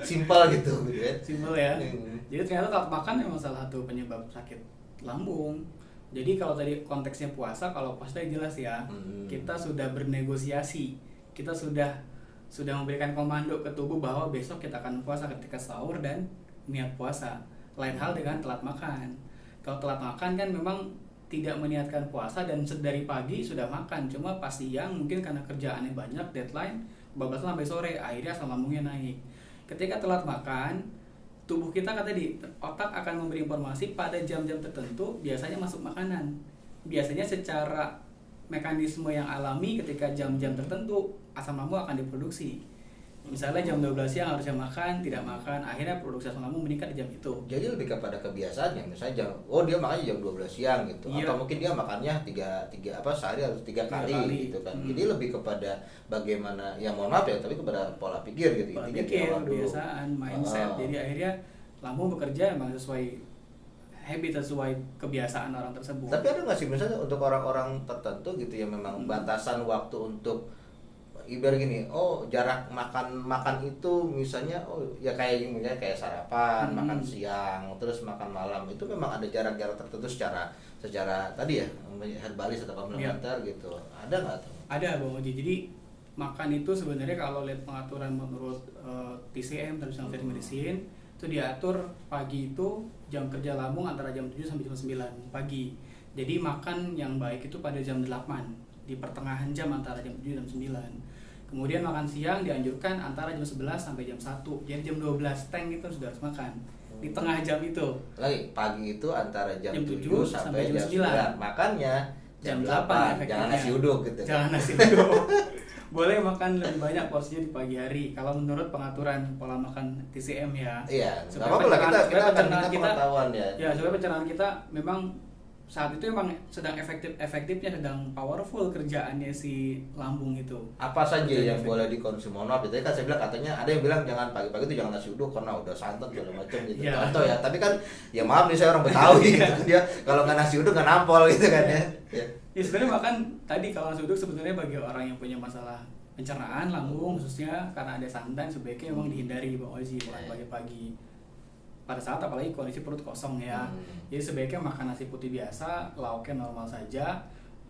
simpel gitu ya. Simpel ya. Jadi ternyata telat makan memang salah satu penyebab sakit lambung. Jadi kalau tadi konteksnya puasa, kalau puasa jelas ya, kita sudah bernegosiasi, kita sudah memberikan komando ke tubuh bahwa besok kita akan puasa ketika sahur dan niat puasa. Lain hal dengan telat makan. Kalau telat makan kan memang tidak meniatkan puasa dan dari pagi sudah makan, cuma pas siang mungkin karena kerjaannya banyak, deadline, bablasan sampai sore, akhirnya asam lambungnya naik. Ketika telat makan, tubuh kita otak akan memberi informasi pada jam-jam tertentu biasanya masuk makanan. Biasanya secara mekanisme yang alami ketika jam-jam tertentu asam lambung akan diproduksi. Misalnya jam 12 siang harusnya makan, tidak makan, akhirnya produksi asam lambung meningkat di jam itu. Jadi lebih kepada kebiasaannya, misalnya dia makannya jam 12 siang gitu, atau mungkin dia makannya sehari harus 3 kali gitu kan. Jadi lebih kepada bagaimana, ya mohon maaf ya, tapi kepada pola pikir gitu. Pola pikir, kebiasaan, mindset. Jadi akhirnya lambung bekerja memang sesuai habit, sesuai kebiasaan orang tersebut. Tapi ada nggak sih misalnya untuk orang-orang tertentu gitu yang memang batasan waktu untuk ibarat gini, jarak makan itu misalnya ya misalnya kayak sarapan, makan siang, terus makan malam, itu memang ada jarak-jarak tertentu secara tadi ya, herbalis atau komplementer gitu. Ada nggak tuh? Ada Bang Oji. Jadi makan itu sebenarnya kalau lihat pengaturan menurut TCM, Traditional Family Medicine, itu diatur pagi itu jam kerja lambung antara jam 7 sampai jam 9 pagi. Jadi makan yang baik itu pada jam 8, di pertengahan jam antara jam 7 dan 9. Kemudian makan siang dianjurkan antara jam 11 sampai jam 1. Jadi jam 12 itu sudah harus makan. di tengah jam itu. Lagi pagi itu antara jam, Jam 7 7 sampai jam 9. 9. Makannya jam Jam 8. 8 Jangan efektifnya. nasi uduk gitu. Jangan nasi uduk. Boleh makan lebih banyak porsinya di pagi hari kalau menurut pengaturan pola makan TCM ya. Iya, Supaya nggak apa-apa lah, kita supaya akan pencernaan minta pengetahuan ya. Ya, supaya pencernaan kita memang saat itu emang sedang efektifnya, sedang powerful kerjaannya si lambung itu. Apa saja Kerjanya yang efektif. boleh dikonsumsi? Mohon maaf, itu kan saya bilang katanya ada yang bilang jangan pagi-pagi itu jangan nasi uduk karena udah santan segala macam gitu. Iya. Contoh ya, tapi kan ya maaf nih saya orang Betawi gitu kan dia kalau nggak nasi uduk nggak nampol gitu kan ya. Ya. Ya sebenarnya makan tadi kalau nasi uduk sebetulnya bagi orang yang punya masalah pencernaan lambung khususnya karena ada santan sebaiknya memang dihindari Bang Ozi makan pagi-pagi. Pada saat apalagi kondisi perut kosong ya. Jadi sebaiknya makan nasi putih biasa, lauknya normal saja,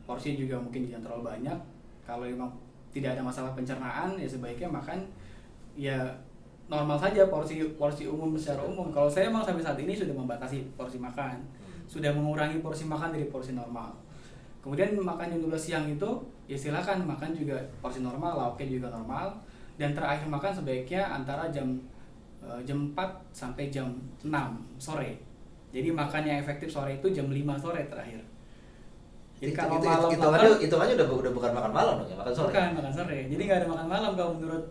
porsi juga mungkin jangan terlalu banyak. Kalau memang tidak ada masalah pencernaan ya sebaiknya makan ya normal saja porsi umum secara umum. Kalau saya memang sampai saat ini sudah membatasi porsi makan, sudah mengurangi porsi makan dari porsi normal. Kemudian makan jam 12 siang itu ya silakan makan juga porsi normal, lauknya juga normal. Dan terakhir makan sebaiknya antara jam 4 sampai jam 6 sore. Jadi makan yang efektif sore itu jam 5 sore terakhir. Jadi kalau malam hitungannya udah bukan makan malam dong ya, makan sore. Bukan makan sore. Jadi nggak ada makan malam kalau menurut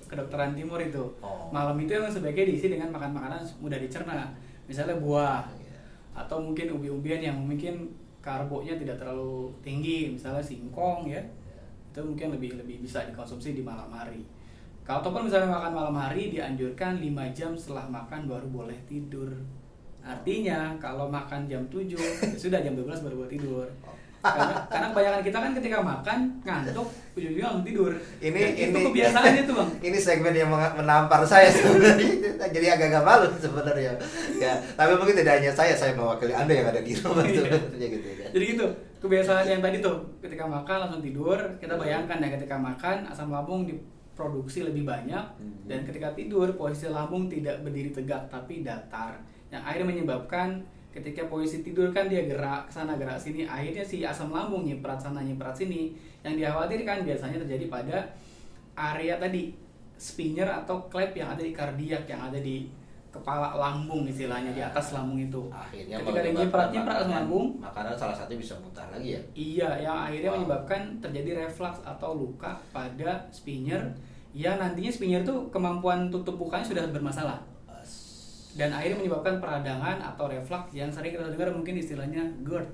kedokteran timur itu. Oh. Malam itu yang sebaiknya diisi dengan makan makanan mudah dicerna. Misalnya buah Iya. atau mungkin ubi-ubian yang mungkin karbonya tidak terlalu tinggi, misalnya singkong ya. Itu mungkin lebih bisa dikonsumsi di malam hari. Kalau ataupun misalnya makan malam hari dianjurkan 5 jam setelah makan baru boleh tidur. Artinya kalau makan jam 7 ya sudah jam 12 baru boleh tidur. Karena kebanyakan kita kan ketika makan ngantuk ujung-ujungnya langsung tidur. Itu kebiasaannya tuh Bang. Ini segmen yang menampar saya sebenarnya. Jadi agak-agak malu sebenarnya. Ya, tapi mungkin tidak hanya saya mewakili Anda yang ada di rumah sebenarnya gitu ya. Jadi gitu, kebiasaan yang tadi tuh ketika makan langsung tidur, kita bayangkan ya ketika makan asam lambung diproduksi lebih banyak dan ketika tidur posisi lambung tidak berdiri tegak tapi datar. Yang akhirnya menyebabkan ketika posisi tidur kan dia gerak sana gerak sini, akhirnya si asam lambung nyiprat sana nyiprat sini. Yang dikhawatirkan biasanya terjadi pada area tadi sphincter atau klep yang ada di kardiak, yang ada di kepala lambung istilahnya, di atas lambung itu. Akhirnya ketika ada nyiprat asam lambung, makanan salah satu bisa muntah lagi ya. iya, yang akhirnya menyebabkan terjadi reflux atau luka pada sphincter yang nantinya sphincter itu kemampuan tutup bukanya sudah bermasalah. Dan akhirnya menyebabkan peradangan atau reflux yang sering kita dengar mungkin istilahnya GERD.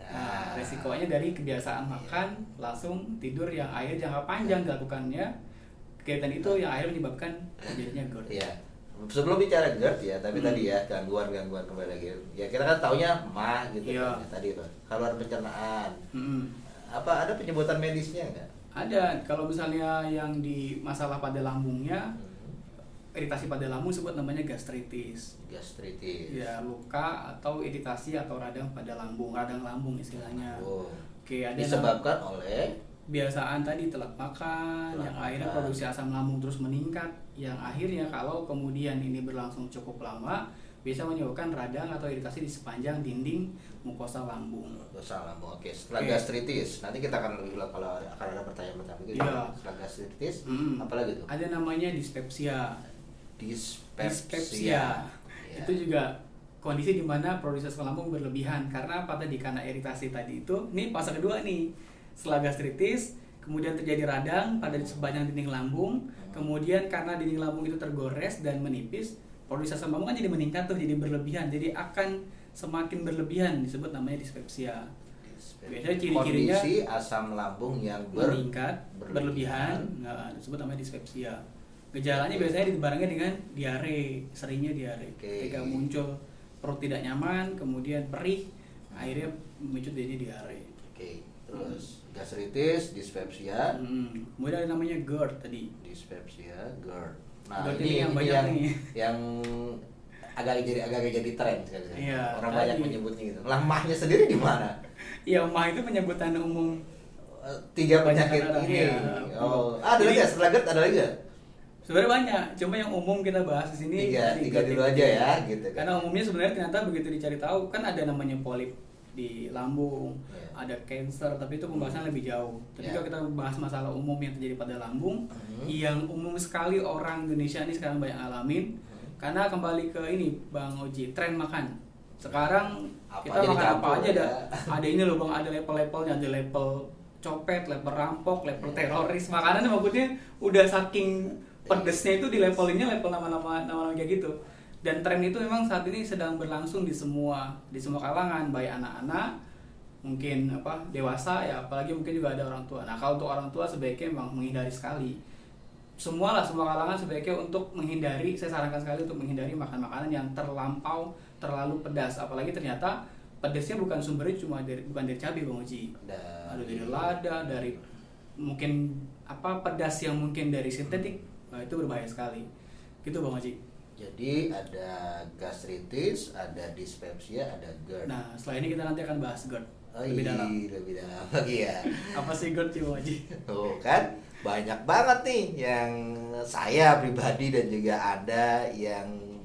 Nah, resikonya dari kebiasaan makan langsung tidur yang akhirnya jangka panjang dilakukannya kegiatan itu yang akhirnya menyebabkan terjadinya GERD. Iya. Sebelum bicara GERD ya, tapi tadi ya gangguan kembali lagi. Ya kita kan taunya mah gitu Iya. kan, tadi Pak. Saluran pencernaan. Mm-mm. Apa ada penyebutan medisnya enggak? Ada, kalau misalnya yang di masalah pada lambungnya, iritasi pada lambung sebut namanya gastritis. Gastritis. Ya, luka atau iritasi atau radang pada lambung, radang lambung istilahnya. Oh. Oke, ada Disebabkan oleh kebiasaan tadi telat makan, yang akhirnya produksi asam lambung terus meningkat, yang akhirnya kalau kemudian ini berlangsung cukup lama bisa menyebabkan radang atau iritasi di sepanjang dinding mukosa lambung. mukosa lambung. Oke, setelah gastritis, nanti kita akan lebih kalau akan ada pertanyaan-pertanyaan begitu. Iya. Setelah gastritis, Mm-mm. apalagi tuh? Ada namanya dispepsia. Dispepsia. Ya. Itu juga kondisi di mana produksi asam lambung berlebihan karena apa tadi, karena iritasi tadi itu. Ini fase kedua nih. Setelah gastritis, kemudian terjadi radang pada sepanjang dinding lambung, kemudian karena dinding lambung itu tergores dan menipis, produksi asam lambung kan jadi meningkat tuh, jadi berlebihan. Jadi akan semakin berlebihan, disebut namanya dispepsia. Biasanya ciri-cirinya kondisi asam lambung yang meningkat, berlebihan, disebut namanya dispepsia. Gejalanya biasanya dibarengi dengan diare, seringnya diare. Ketika muncul perut tidak nyaman, kemudian perih, akhirnya memicu jadi diare. Oke, terus gastritis, dispepsia, Kemudian ada namanya GERD tadi. dispepsia, GERD. Nah, GERD ini yang banyak nih. yang agak jadi tren sekarang. Iya, Orang tadi. banyak menyebutnya gitu. Lemahnya sendiri di mana? Ya, mah itu penyebutan umum. 3 Banyak penyakit orang, ini. iya. Oh, ada lagi ya? Setelah GERD ada lagi nggak? Sebenarnya banyak, cuma yang umum kita bahas di sini Tiga dulu aja ya, gitu kan. Karena umumnya sebenarnya ternyata begitu dicari tahu kan ada namanya polip di lambung, Yeah. ada cancer, tapi itu pembahasan lebih jauh. Tapi Yeah. kalau kita bahas masalah umum yang terjadi pada lambung, yang umum sekali orang Indonesia ini sekarang banyak alamin, Karena kembali ke ini Bang Oji, tren makan. Sekarang Apa kita aja makan apa dicampur aja ya. ada ini loh Bang, ada level-levelnya, ada level copet, level rampok, level teroris. Makanannya maksudnya udah saking pedesnya itu di levelinnya level nama-nama kayak gitu. Dan tren itu memang saat ini sedang berlangsung di semua kalangan, baik anak-anak, mungkin dewasa ya, apalagi mungkin juga ada orang tua. Nah, kalau untuk orang tua sebaiknya memang menghindari sekali. Semua kalangan sebaiknya untuk menghindari, saya sarankan sekali untuk menghindari makan makanan yang terlalu pedas, apalagi ternyata pedasnya bukan sumbernya bukan dari cabai Bang Oji. Ada dari lada, dari mungkin pedas yang mungkin dari sintetik. Nah, itu berbahaya sekali. Gitu Bang Oji. Jadi ada gastritis, ada dispepsia, ada GERD. Nah, setelah ini kita nanti akan bahas GERD Lebih dalam lagi ya. Apa sih GERD Bang Oji? Tuh kan banyak banget nih yang saya pribadi dan juga Anda yang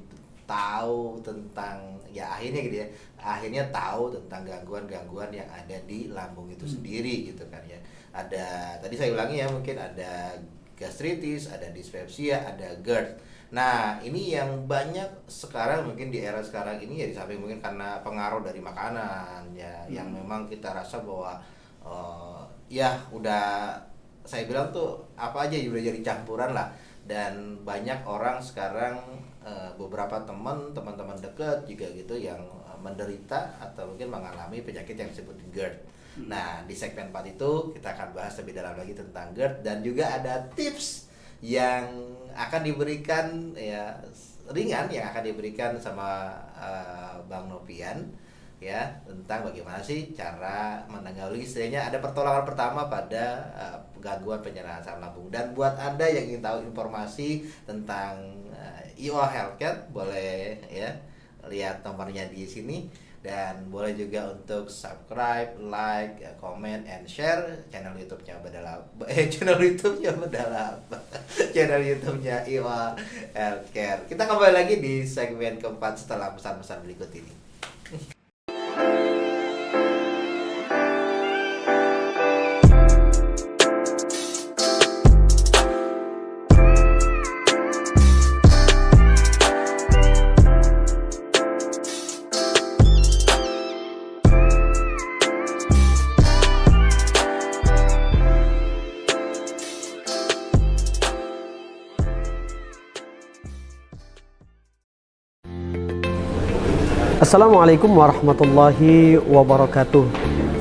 tahu tentang akhirnya gitu ya. Akhirnya tahu tentang gangguan-gangguan yang ada di lambung itu sendiri gitu kan ya. Ada, tadi saya ulangi ya, mungkin ada gastritis, ada dispepsia, ada GERD. Nah, ini yang banyak sekarang mungkin di era sekarang ini ya, di samping mungkin karena pengaruh dari makanan ya, yang memang kita rasa bahwa ya udah, saya bilang tuh apa aja udah jadi campuran lah. Dan banyak orang sekarang, beberapa teman-teman dekat juga gitu yang menderita atau mungkin mengalami penyakit yang disebut GERD. Nah, di segmen 4 itu kita akan bahas lebih dalam lagi tentang GERD, dan juga ada tips yang akan diberikan ya, ringan yang akan diberikan sama Bang Nopian ya, tentang bagaimana sih cara menangani, istilahnya ada pertolongan pertama pada gangguan penyerapan asam lambung. Dan buat Anda yang ingin tahu informasi tentang IOA Healthcare, boleh ya lihat nomornya di sini. Dan boleh juga untuk subscribe, like, comment, and share channel YouTube-nya channel YouTube-nya IOA Healthcare. Kita kembali lagi di segmen keempat setelah pesan-pesan berikut ini. Assalamualaikum warahmatullahi wabarakatuh.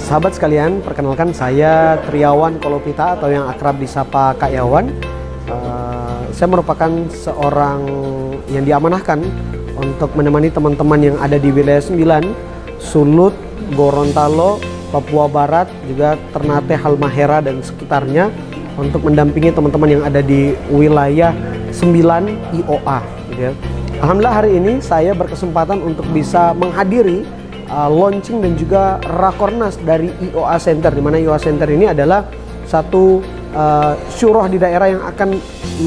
Sahabat sekalian, perkenalkan saya Triawan Kolopita atau yang akrab disapa Kak Yawan. Saya merupakan seorang yang diamanahkan untuk menemani teman-teman yang ada di wilayah 9, Sulut, Gorontalo, Papua Barat, juga Ternate, Halmahera dan sekitarnya, untuk mendampingi teman-teman yang ada di wilayah 9 IOA gitu ya. Alhamdulillah hari ini saya berkesempatan untuk bisa menghadiri launching dan juga rakornas dari IOA Center, di mana IOA Center ini adalah satu syuroh di daerah yang akan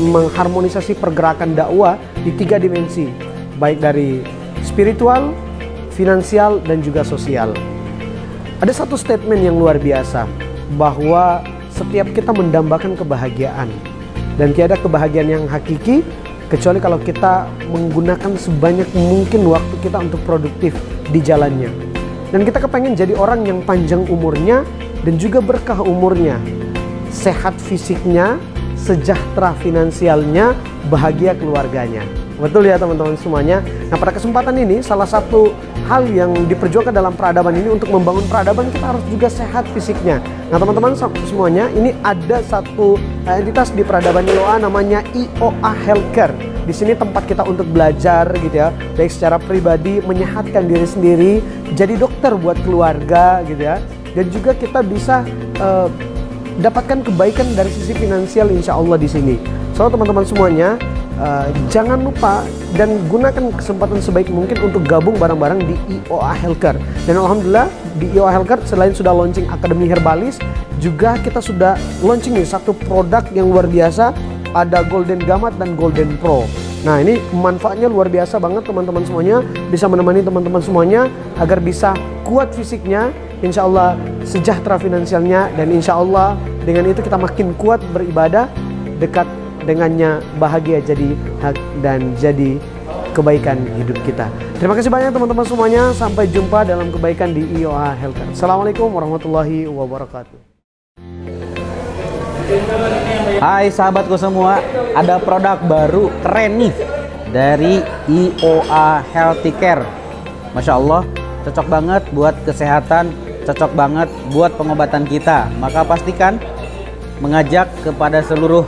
mengharmonisasi pergerakan dakwah di 3 dimensi, baik dari spiritual, finansial, dan juga sosial. Ada satu statement yang luar biasa, bahwa setiap kita mendambakan kebahagiaan, dan tiada kebahagiaan yang hakiki kecuali kalau kita menggunakan sebanyak mungkin waktu kita untuk produktif di jalannya. Dan kita kepengen jadi orang yang panjang umurnya dan juga berkah umurnya, sehat fisiknya, sejahtera finansialnya, bahagia keluarganya. Betul ya teman-teman semuanya. Nah, pada kesempatan ini salah satu hal yang diperjuangkan dalam peradaban ini, untuk membangun peradaban kita harus juga sehat fisiknya. Nah teman-teman semuanya, ini ada satu entitas di peradaban IOA namanya IOA Healthcare. Di sini tempat kita untuk belajar gitu ya, baik secara pribadi, menyehatkan diri sendiri, jadi dokter buat keluarga gitu ya. Dan juga kita bisa dapatkan kebaikan dari sisi finansial insya Allah di sini. So teman-teman semuanya, jangan lupa dan gunakan kesempatan sebaik mungkin untuk gabung bareng-bareng di IOA Healthcare. Dan alhamdulillah di IOA Healthcare selain sudah launching Akademi Herbalis, juga kita sudah launching nih satu produk yang luar biasa, ada Golden Gamat dan Golden Pro. Nah ini manfaatnya luar biasa banget teman-teman semuanya, bisa menemani teman-teman semuanya agar bisa kuat fisiknya, insya Allah sejahtera finansialnya, dan insya Allah dengan itu kita makin kuat beribadah, dekat dengannya bahagia jadi hak dan jadi kebaikan hidup kita. Terima kasih banyak teman-teman semuanya. Sampai jumpa dalam kebaikan di IOA Healthcare. Assalamualaikum warahmatullahi wabarakatuh. Hai sahabatku semua, ada produk baru keren nih dari IOA Healthcare. Masya Allah, cocok banget buat kesehatan, cocok banget buat pengobatan kita. Maka pastikan mengajak kepada seluruh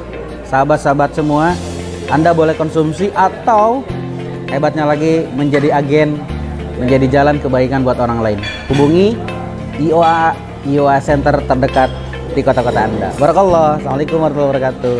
sahabat-sahabat semua, Anda boleh konsumsi atau hebatnya lagi menjadi agen, menjadi jalan kebaikan buat orang lain. Hubungi IOA Center terdekat di kota-kota Anda. Barakallah. Assalamualaikum warahmatullahi wabarakatuh.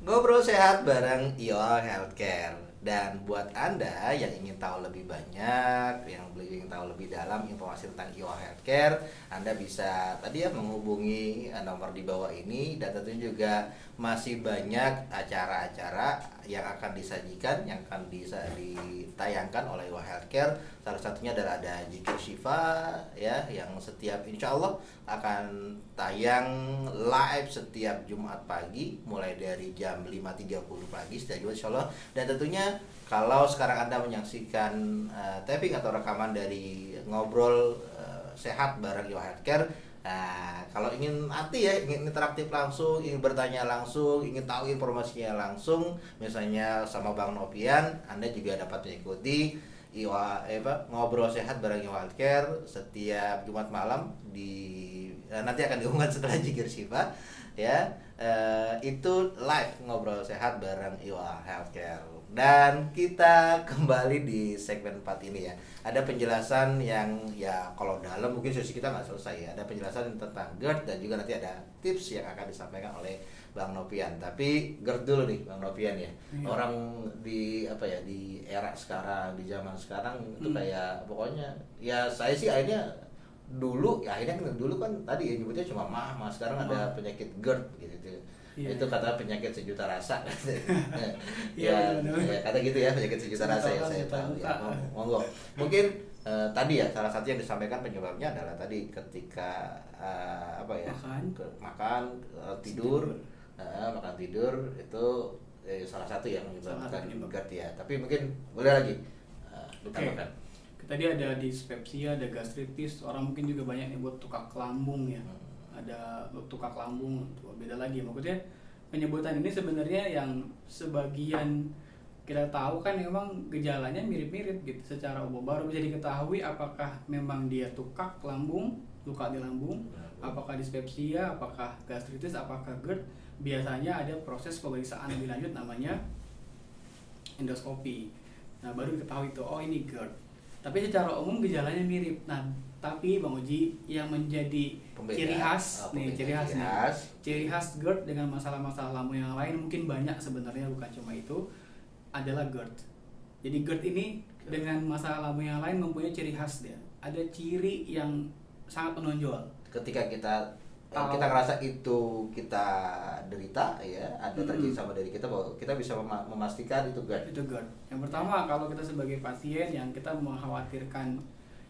Ngobrol sehat bareng IOA Healthcare. Dan buat Anda yang ingin tahu lebih banyak, yang ingin tahu lebih dalam informasi tentang IOA Healthcare, Anda bisa tadi ya menghubungi nomor di bawah ini. Dan tentunya juga masih banyak acara-acara yang akan disajikan, yang akan ditayangkan oleh IOA Healthcare. Salah satunya adalah ada Zikir Syifa ya, yang setiap insya Allah akan tayang live setiap Jumat pagi mulai dari jam 5.30 pagi setiap Jumat insya Allah. Dan tentunya kalau sekarang Anda menyaksikan taping atau rekaman dari ngobrol sehat bareng IOA Healthcare, kalau ingin nanti ya, ingin interaktif langsung, ingin bertanya langsung, ingin tahu informasinya langsung, misalnya sama Bang Nopian, Anda juga dapat mengikuti ngobrol sehat bareng IOA Healthcare setiap Jumat malam nanti akan diumumkan setelah Zikir Syifa ya. Itu live ngobrol sehat bareng IOA Healthcare. Dan kita kembali di segmen 4 ini ya. Ada penjelasan yang ya kalau dalam mungkin sesi kita nggak selesai ya. Ada penjelasan tentang GERD dan juga nanti ada tips yang akan disampaikan oleh Bang Nopian. Tapi GERD dulu nih Bang Nopian ya. Orang di di era sekarang, di zaman sekarang itu kayak pokoknya ya saya sih akhirnya dulu kan tadi ya nyebutnya cuma mah sekarang ada penyakit GERD gitu. Itu kata penyakit sejuta rasa. ya kata gitu ya, penyakit sejuta rasa ya saya tahu ya. Monggo. Mungkin tadi ya salah satu yang disampaikan penyebabnya adalah tadi ketika makan tidur itu salah satu yang menyebabkan GERD ya. Tapi mungkin boleh lagi ditambahkan. Tadi ada dispepsia, ada gastritis, orang mungkin juga banyak yang buat tukak lambung ya. Ada tukak lambung, beda lagi. Maksudnya penyebutan ini sebenarnya yang sebagian kita tahu kan memang gejalanya mirip-mirip gitu. Secara umum baru bisa diketahui apakah memang dia tukak lambung, luka di lambung, apakah dispepsia, apakah gastritis, apakah GERD. Biasanya ada proses pemeriksaan lebih lanjut namanya endoskopi. Nah baru diketahui itu, oh ini GERD. Tapi secara umum gejalanya mirip. Nah, tapi Bang Oji yang menjadi ciri khas GERD dengan masalah-masalah lambung yang lain mungkin banyak sebenarnya, bukan cuma itu, adalah GERD. Jadi GERD ini dengan masalah lambung yang lain mempunyai ciri khas dia. Ada ciri yang sangat menonjol. Ketika kita ngerasa itu kita derita ya, ada terjadi sama diri kita, bahwa kita bisa memastikan itu GERD. Itu GERD. Yang pertama, kalau kita sebagai pasien yang kita mengkhawatirkan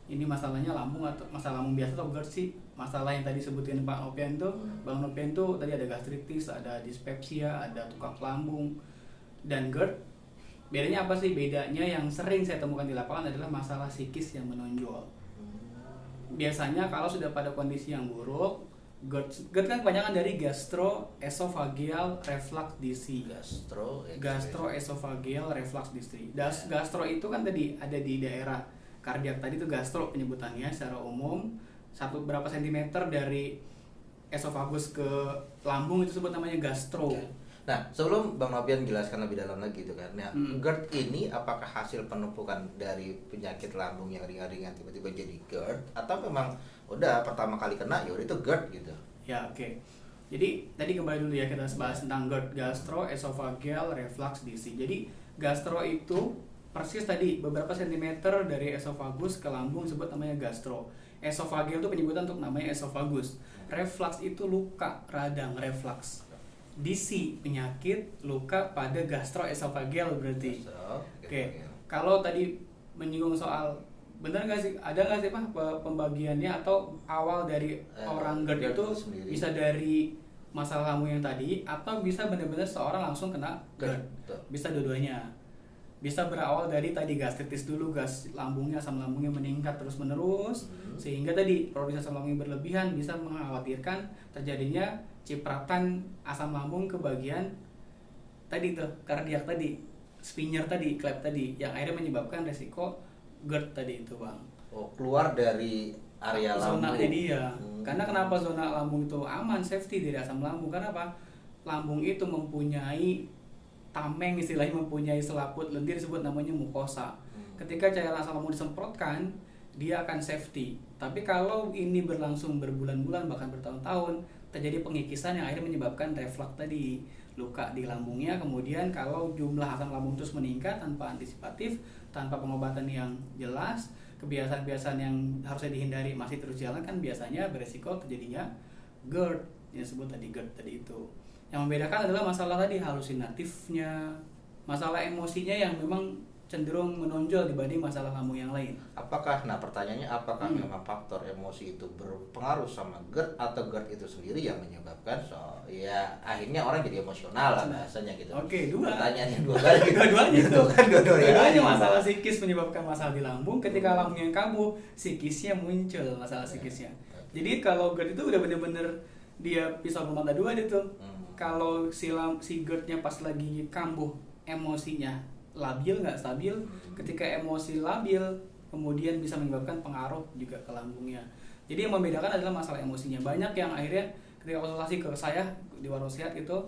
ini masalahnya lambung atau masalah lambung biasa atau GERD sih, masalah yang tadi sebutin Pak Nopian tuh, Bang Nopian tuh tadi ada gastritis, ada dispepsia, ada tukak lambung dan GERD. Bedanya apa sih? Bedanya yang sering saya temukan di lapangan adalah masalah psikis yang menonjol. Biasanya kalau sudah pada kondisi yang buruk, GERD kan kebanyakan dari gastroesophageal reflux disease. Gastroesophageal reflux disease. Gastro itu kan tadi ada di daerah kardiak tadi, itu gastro penyebutannya secara umum, berapa sentimeter dari esofagus ke lambung itu sebut namanya gastro. Nah, sebelum Bang Nopian jelaskan lebih dalam lagi itu kan. Nah, GERD ini apakah hasil penumpukan dari penyakit lambung yang ringan-ringan tiba-tiba jadi GERD, atau memang udah pertama kali kena ya udah itu GERD gitu? Ya, oke. Jadi tadi kembali dulu ya, kita bahas tentang GERD, gastroesophageal reflux disease. Jadi gastro itu persis tadi beberapa sentimeter dari esofagus ke lambung sebut namanya gastro. Esophageal itu penyebutan untuk namanya esofagus. Reflux itu luka radang, reflux. DC penyakit luka pada gastroesophageal berarti. Oke. Kalau tadi menyinggung soal benar nggak sih, ada nggak sih Pak pembagiannya atau awal dari orang GERD itu sendiri. bisa dari masalah lambung yang tadi atau bisa benar-benar seorang langsung kena GERD? Bisa dua-duanya. Bisa berawal dari tadi gastritis dulu, gas lambungnya, asam lambungnya meningkat terus-menerus, sehingga tadi produksi asam lambung berlebihan bisa mengkhawatirkan terjadinya cipratan asam lambung ke bagian tadi tuh kardiak tadi, sphincter tadi, klep tadi, yang akhirnya menyebabkan resiko GERD tadi itu Bang. Oh, keluar dari area lambung. Zonanya dia. Karena kenapa zona lambung itu aman, safety dari asam lambung? Karena apa? Lambung itu mempunyai tameng, istilahnya mempunyai selaput lendir disebut namanya mukosa. Ketika cairan asam lambung disemprotkan, dia akan safety. Tapi kalau ini berlangsung berbulan-bulan bahkan bertahun-tahun, terjadi pengikisan yang akhirnya menyebabkan reflux tadi, luka di lambungnya. Kemudian kalau jumlah asam lambung terus meningkat tanpa antisipatif, tanpa pengobatan yang jelas, kebiasaan-kebiasaan yang harusnya dihindari masih terus jalan, kan biasanya beresiko terjadinya GERD yang disebut tadi GERD tadi itu. Yang membedakan adalah masalah tadi halusinatifnya, masalah emosinya yang memang cenderung menonjol dibanding masalah lambung yang lain. Pertanyaannya apakah memang faktor emosi itu berpengaruh sama GERD, atau GERD itu sendiri yang menyebabkan ya akhirnya orang jadi emosional lah bahasanya gitu. Oke, dua. Pertanyaannya dua kali. Dua-duanya gitu kan, dua-duanya masalah psikis menyebabkan masalah di lambung. Ketika lambungnya kambuh, psikisnya muncul masalah psikisnya. Jadi kalau GERD itu udah bener-bener dia pisau bermata dua itu. Kalau si GERD-nya pas lagi kambuh, emosinya labil, nggak stabil. Ketika emosi labil, kemudian bisa menyebabkan pengaruh juga ke lambungnya. Jadi yang membedakan adalah masalah emosinya. Banyak yang akhirnya ketika konsultasi ke saya di warung sehat itu,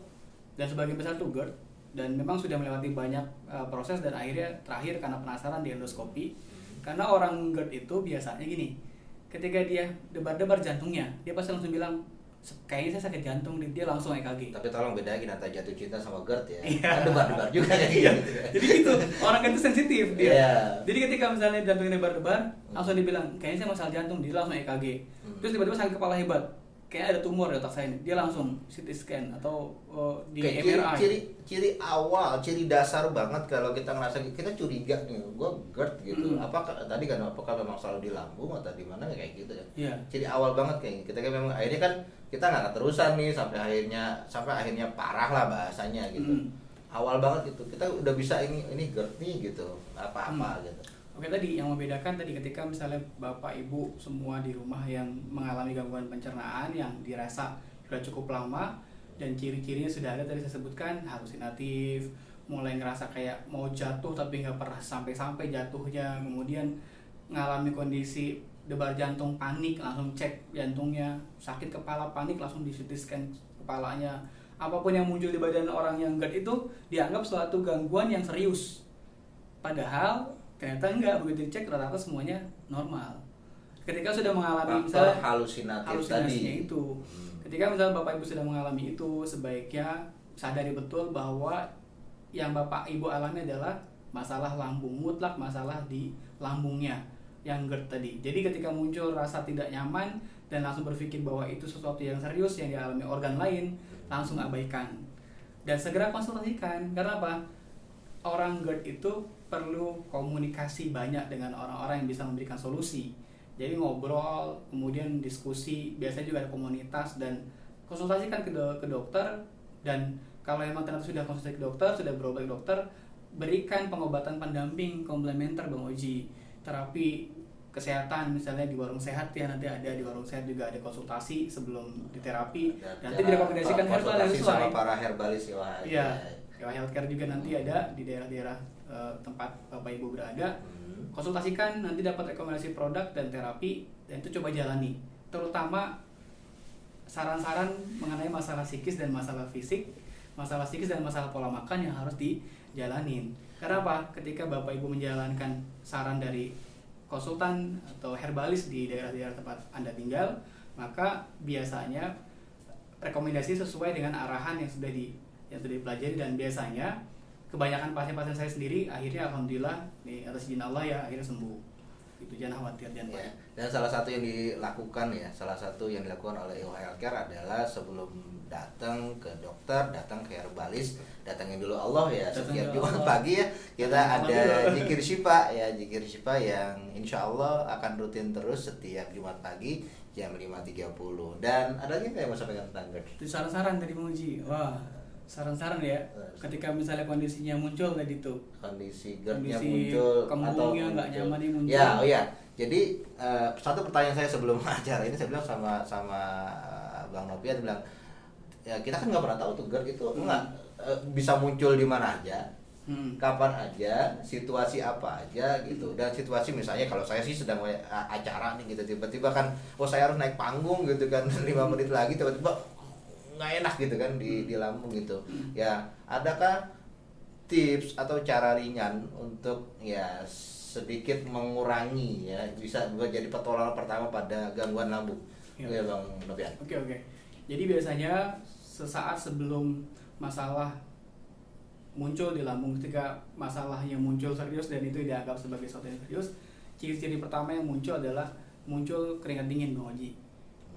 dan sebagian besar itu GERD, dan memang sudah melewati banyak proses, dan akhirnya terakhir karena penasaran di endoskopi. Karena orang GERD itu biasanya gini, ketika dia debar-debar jantungnya, dia pasti langsung bilang, kayaknya saya sakit jantung, dia langsung EKG. Tapi tolong bedain antara jatuh cinta sama GERD ya. Iya. Kan debar-debar juga ya. Jadi gitu, orang kan itu sensitif dia. Iya. Jadi ketika misalnya jantungnya debar-debar, langsung dibilang, kayaknya saya masalah jantung, dia langsung EKG. Terus tiba-tiba sakit kepala hebat, kayaknya ada tumor di otak saya ini, dia langsung CT scan atau di MRI. Ciri awal, ciri dasar banget kalau kita ngerasa kita curiga nih, gue GERD gitu. Apakah memang selalu di lambung atau di mana kayak gitu ya? Iya. Ciri awal banget kayaknya. Kita kan memang akhirnya kan kita nggak keterusan nih sampai akhirnya parah lah bahasanya gitu. Awal banget gitu. Kita udah bisa ini GERD nih gitu. Apa-apa gitu. Oke, tadi yang membedakan tadi ketika misalnya Bapak Ibu semua di rumah yang mengalami gangguan pencernaan yang dirasa sudah cukup lama, dan ciri-cirinya sudah ada tadi saya sebutkan, halusinatif, mulai ngerasa kayak mau jatuh tapi nggak pernah sampai jatuhnya, kemudian mengalami kondisi debar jantung, panik, langsung cek jantungnya, sakit kepala, panik, langsung di CT scan kepalanya. Apapun yang muncul di badan orang yang GERD itu dianggap suatu gangguan yang serius, padahal ternyata enggak, begitu dicek rata-rata semuanya normal. Ketika sudah mengalami misalnya halusinasinya itu, ketika misalnya Bapak Ibu sudah mengalami itu, sebaiknya sadari betul bahwa yang Bapak Ibu alami adalah masalah lambung, mutlak masalah di lambungnya yang GERD tadi. Jadi ketika muncul rasa tidak nyaman dan langsung berpikir bahwa itu sesuatu yang serius yang dialami organ lain, langsung abaikan dan segera konsultasikan. Karena apa? Orang GERD itu perlu komunikasi banyak dengan orang-orang yang bisa memberikan solusi. Jadi ngobrol, kemudian diskusi, biasanya juga ada komunitas, dan konsultasikan ke dokter. Dan kalau memang ternyata sudah konsultasi ke dokter, sudah berobat ke dokter, berikan pengobatan pendamping komplementer Bang Oji, terapi kesehatan, misalnya di warung sehat ya, nanti ada di warung sehat juga ada konsultasi sebelum diterapi, Dan nanti direkomendasikan herbal yang konsultasi sesuai. sama para herbalis ya. Wah, Iya, Ewa Healthcare juga nanti ada di daerah-daerah tempat Bapak Ibu berada. Konsultasikan, nanti dapat rekomendasi produk dan terapi, dan itu coba jalani. Terutama saran-saran mengenai masalah psikis dan masalah fisik, masalah psikis dan masalah pola makan yang harus dijalanin. Karena apa? Ketika Bapak Ibu menjalankan saran dari konsultan atau herbalis di daerah-daerah tempat Anda tinggal, maka biasanya rekomendasi sesuai dengan arahan yang sudah dipelajari, dan biasanya kebanyakan pasien-pasien saya sendiri akhirnya alhamdulillah nih atas izin Allah ya akhirnya sembuh. Itu jangan khawatir, jangan Ya. panik. Dan salah satu yang dilakukan oleh EOH Healthcare adalah sebelum datang ke dokter, datang ke herbalis, datangin dulu Allah ya. Datangin Setiap dulu Jumat Allah. pagi ya kita Datangin ada Allah dulu. zikir syifa ya, zikir syifa yang insya Allah akan rutin terus setiap Jumat pagi jam 5.30. Dan ada lagi nggak yang mau sampaikan tentang GERD? Itu saran-saran tadi menguji. Wah, saran-saran ya. Ketika misalnya kondisinya muncul tadi tuh, Kondisi GERD-nya kondisi muncul kembungnya nggak muncul. nyamannya muncul. Ya, oh ya. Jadi satu pertanyaan saya sebelum acara ini saya bilang sama Bang Nopian, bilang ya kita kan nggak pernah tahu tuh GERD itu nggak bisa muncul di mana aja, kapan aja, situasi apa aja gitu. Dan situasi misalnya kalau saya sih sedang acara nih gitu, tiba-tiba kan saya harus naik panggung gitu kan 5 menit lagi tiba-tiba nggak enak gitu kan di lambung gitu. Ya, adakah tips atau cara ringan untuk ya sedikit mengurangi ya, bisa menjadi pertolongan pertama pada gangguan lambung? Ya, Bang Nopian. Oke. Jadi biasanya sesaat sebelum masalah muncul di lambung, ketika masalahnya muncul serius dan itu dianggap sebagai sesuatu yang serius, ciri-ciri pertama yang muncul adalah muncul keringat dingin, Bang Oji.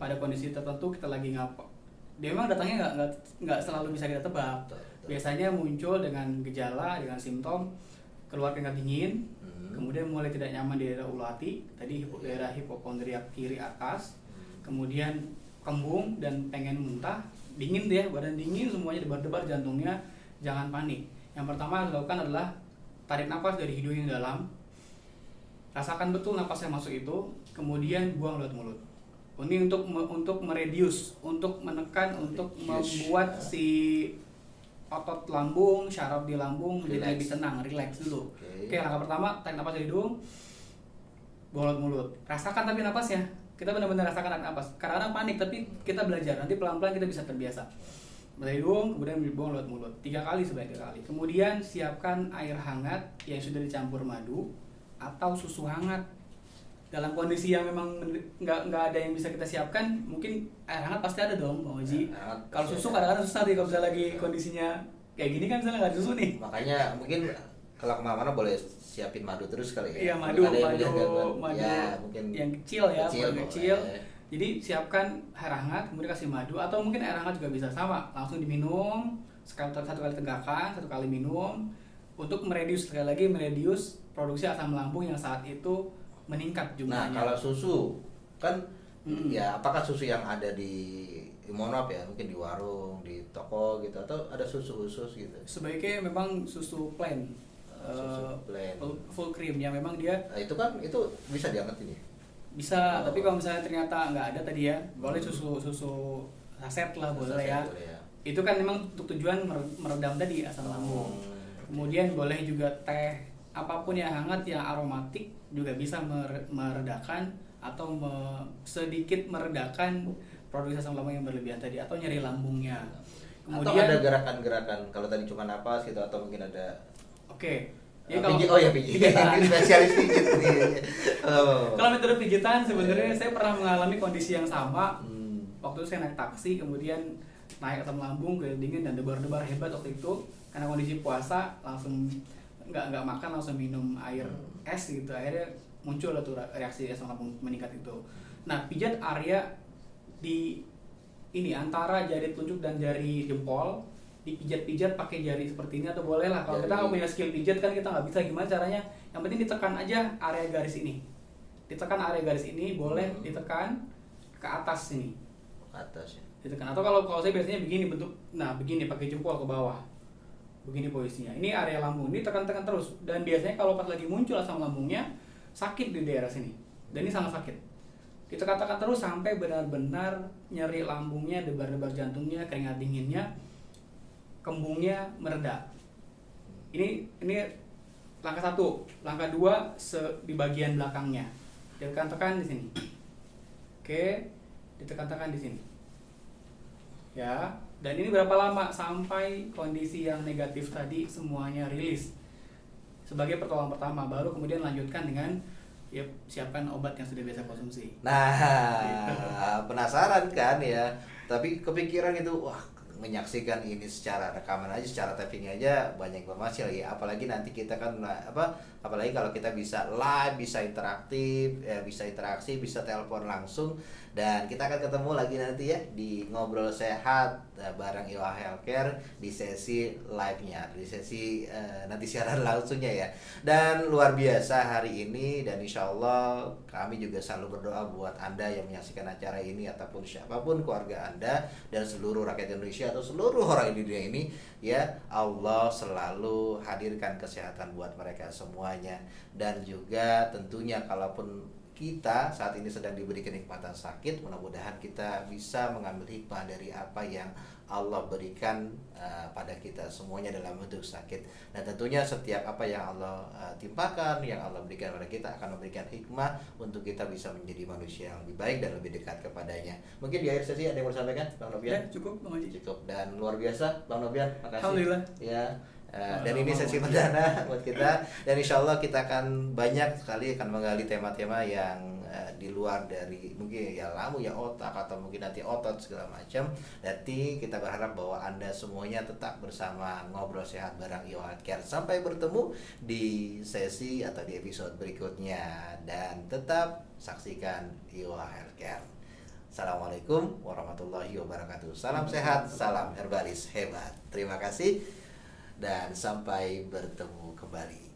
Pada kondisi tertentu kita lagi ngapa? Dia memang datangnya nggak selalu bisa kita tebak. Biasanya muncul dengan gejala, dengan simptom keluar keringat dingin, kemudian mulai tidak nyaman di daerah ulu hati, tadi daerah hipokondriak kiri atas, kemudian kembung dan pengen muntah, dingin deh, badan dingin semuanya, debar-debar jantungnya. Jangan panik. Yang pertama yang dilakukan adalah tarik nafas dari hidung yang dalam, rasakan betul nafas yang masuk itu, kemudian buang lewat mulut. Ini untuk meredius, untuk menekan, untuk membuat si otot lambung, syaraf di lambung menjadi lebih tenang, relax dulu. Oke, langkah pertama tarik nafas dari hidung, buang lewat mulut. Rasakan tapi nafasnya. Kita benar-benar rasakan napas. Kadang-kadang panik, tapi kita belajar. Nanti pelan-pelan kita bisa terbiasa. Dari hidung, kemudian dibuang lewat mulut. 3 kali sebaiknya kali. Kemudian siapkan air hangat yang sudah dicampur madu atau susu hangat. Dalam kondisi yang memang nggak ada yang bisa kita siapkan, mungkin air hangat pasti ada dong, Bang Oji. Kalau susu kadang-kadang susah nih kalau misalnya lagi kondisinya kayak gini kan, misalnya nggak ada susu nih. Makanya mungkin kalau kemana-mana boleh siapin madu terus kali ya. Iya, madu ya, mungkin yang kecil ya, kecil. boleh. Jadi siapkan air hangat, kemudian kasih madu, atau mungkin air hangat juga bisa sama, langsung diminum, satu kali tegakkan, 1 kali minum, untuk meredius, sekali lagi meredius produksi asam lambung yang saat itu meningkat jumlahnya. Nah, kalau susu kan ya, apakah susu yang ada di mohon maaf ya, mungkin di warung, di toko gitu, atau ada susu khusus gitu? Sebaiknya memang susu plain. Plain. Full cream yang memang dia Nah, itu kan bisa diangetin ya? bisa, tapi kalau misalnya ternyata nggak ada tadi ya, boleh susu saset lah, boleh ya. Itu kan memang untuk tujuan meredam tadi asam lambung. Kemudian boleh juga teh, apapun yang hangat yang aromatik juga bisa meredakan atau sedikit meredakan produksi asam lambung yang berlebihan tadi atau nyeri lambungnya. Atau ada gerakan-gerakan, kalau tadi cuma napas gitu, atau mungkin ada Ya, pijit, pijitan. ini spesialis pijit nih. Kalau metode pijitan sebenarnya saya pernah mengalami kondisi yang sama. Waktu itu saya naik taksi, kemudian naik asam lambung, keringat dingin dan debar-debar hebat waktu itu. Karena kondisi puasa, langsung nggak makan, langsung minum air es gitu. Akhirnya muncul tuh reaksi asam lambung meningkat itu. Nah, pijat area di ini antara jari telunjuk dan jari jempol, dipijat-pijat pakai jari seperti ini, atau boleh lah kalau kita nggak punya skill pijat kan, kita nggak bisa gimana caranya, yang penting ditekan aja area garis ini, boleh ditekan ke atas sini, ditekan. Atau kalau saya biasanya begini bentuk, nah begini pakai jempol ke bawah, begini posisinya, ini area lambung, ini tekan-tekan terus. Dan biasanya kalau pas lagi muncul asam lambungnya sakit di daerah sini, Dan ini sangat sakit. Ditekan-tekan terus sampai benar-benar nyeri lambungnya, debar-debar jantungnya, keringat dinginnya, kembungnya mereda. Ini langkah 1. Langkah 2 di bagian belakangnya. Ditekan-tekan di sini. Oke, ditekan-tekan di sini. Ya, dan ini berapa lama sampai kondisi yang negatif tadi semuanya rilis? Sebagai pertolongan pertama, baru kemudian lanjutkan dengan ya siapkan obat yang sudah biasa konsumsi. Nah, penasaran kan ya? Tapi kepikiran itu, wah, menyaksikan ini secara rekaman aja, secara tapping aja banyak informasi lagi. Apalagi nanti kita kan apalagi kalau kita bisa live, bisa interaktif, bisa interaksi, bisa telepon langsung, dan kita akan ketemu lagi nanti ya di Ngobrol Sehat bareng IOA Healthcare di sesi live-nya, di sesi nanti siaran langsungnya ya. Dan luar biasa hari ini, dan insya Allah kami juga selalu berdoa buat Anda yang menyaksikan acara ini ataupun siapapun keluarga Anda dan seluruh rakyat Indonesia atau seluruh orang di dunia ini ya, Allah selalu hadirkan kesehatan buat mereka semuanya. Dan juga tentunya kalaupun kita saat ini sedang diberi kenikmatan sakit, mudah-mudahan kita bisa mengambil hikmah dari apa yang Allah berikan pada kita semuanya dalam bentuk sakit. Dan tentunya setiap apa yang Allah timpakan, yang Allah berikan pada kita akan memberikan hikmah untuk kita bisa menjadi manusia yang lebih baik dan lebih dekat kepadanya. Mungkin di akhir sesi ada yang mau disampaikan, Bang Novian? Ya, cukup, Bang Haji. Cukup. Dan luar biasa, Bang Novian, makasih. Alhamdulillah. Ya. Dan ini sesi perdana buat kita, dan insya Allah kita akan banyak sekali akan menggali tema-tema yang di luar dari mungkin ya lambung, ya otak, atau mungkin nanti otot segala macam. Nanti kita berharap bahwa Anda semuanya tetap bersama Ngobrol Sehat bareng IOA Healthcare. Sampai bertemu di sesi atau di episode berikutnya, dan tetap saksikan IOA Healthcare. Assalamualaikum warahmatullahi wabarakatuh. Salam sehat, salam herbalis hebat. Terima kasih dan sampai bertemu kembali.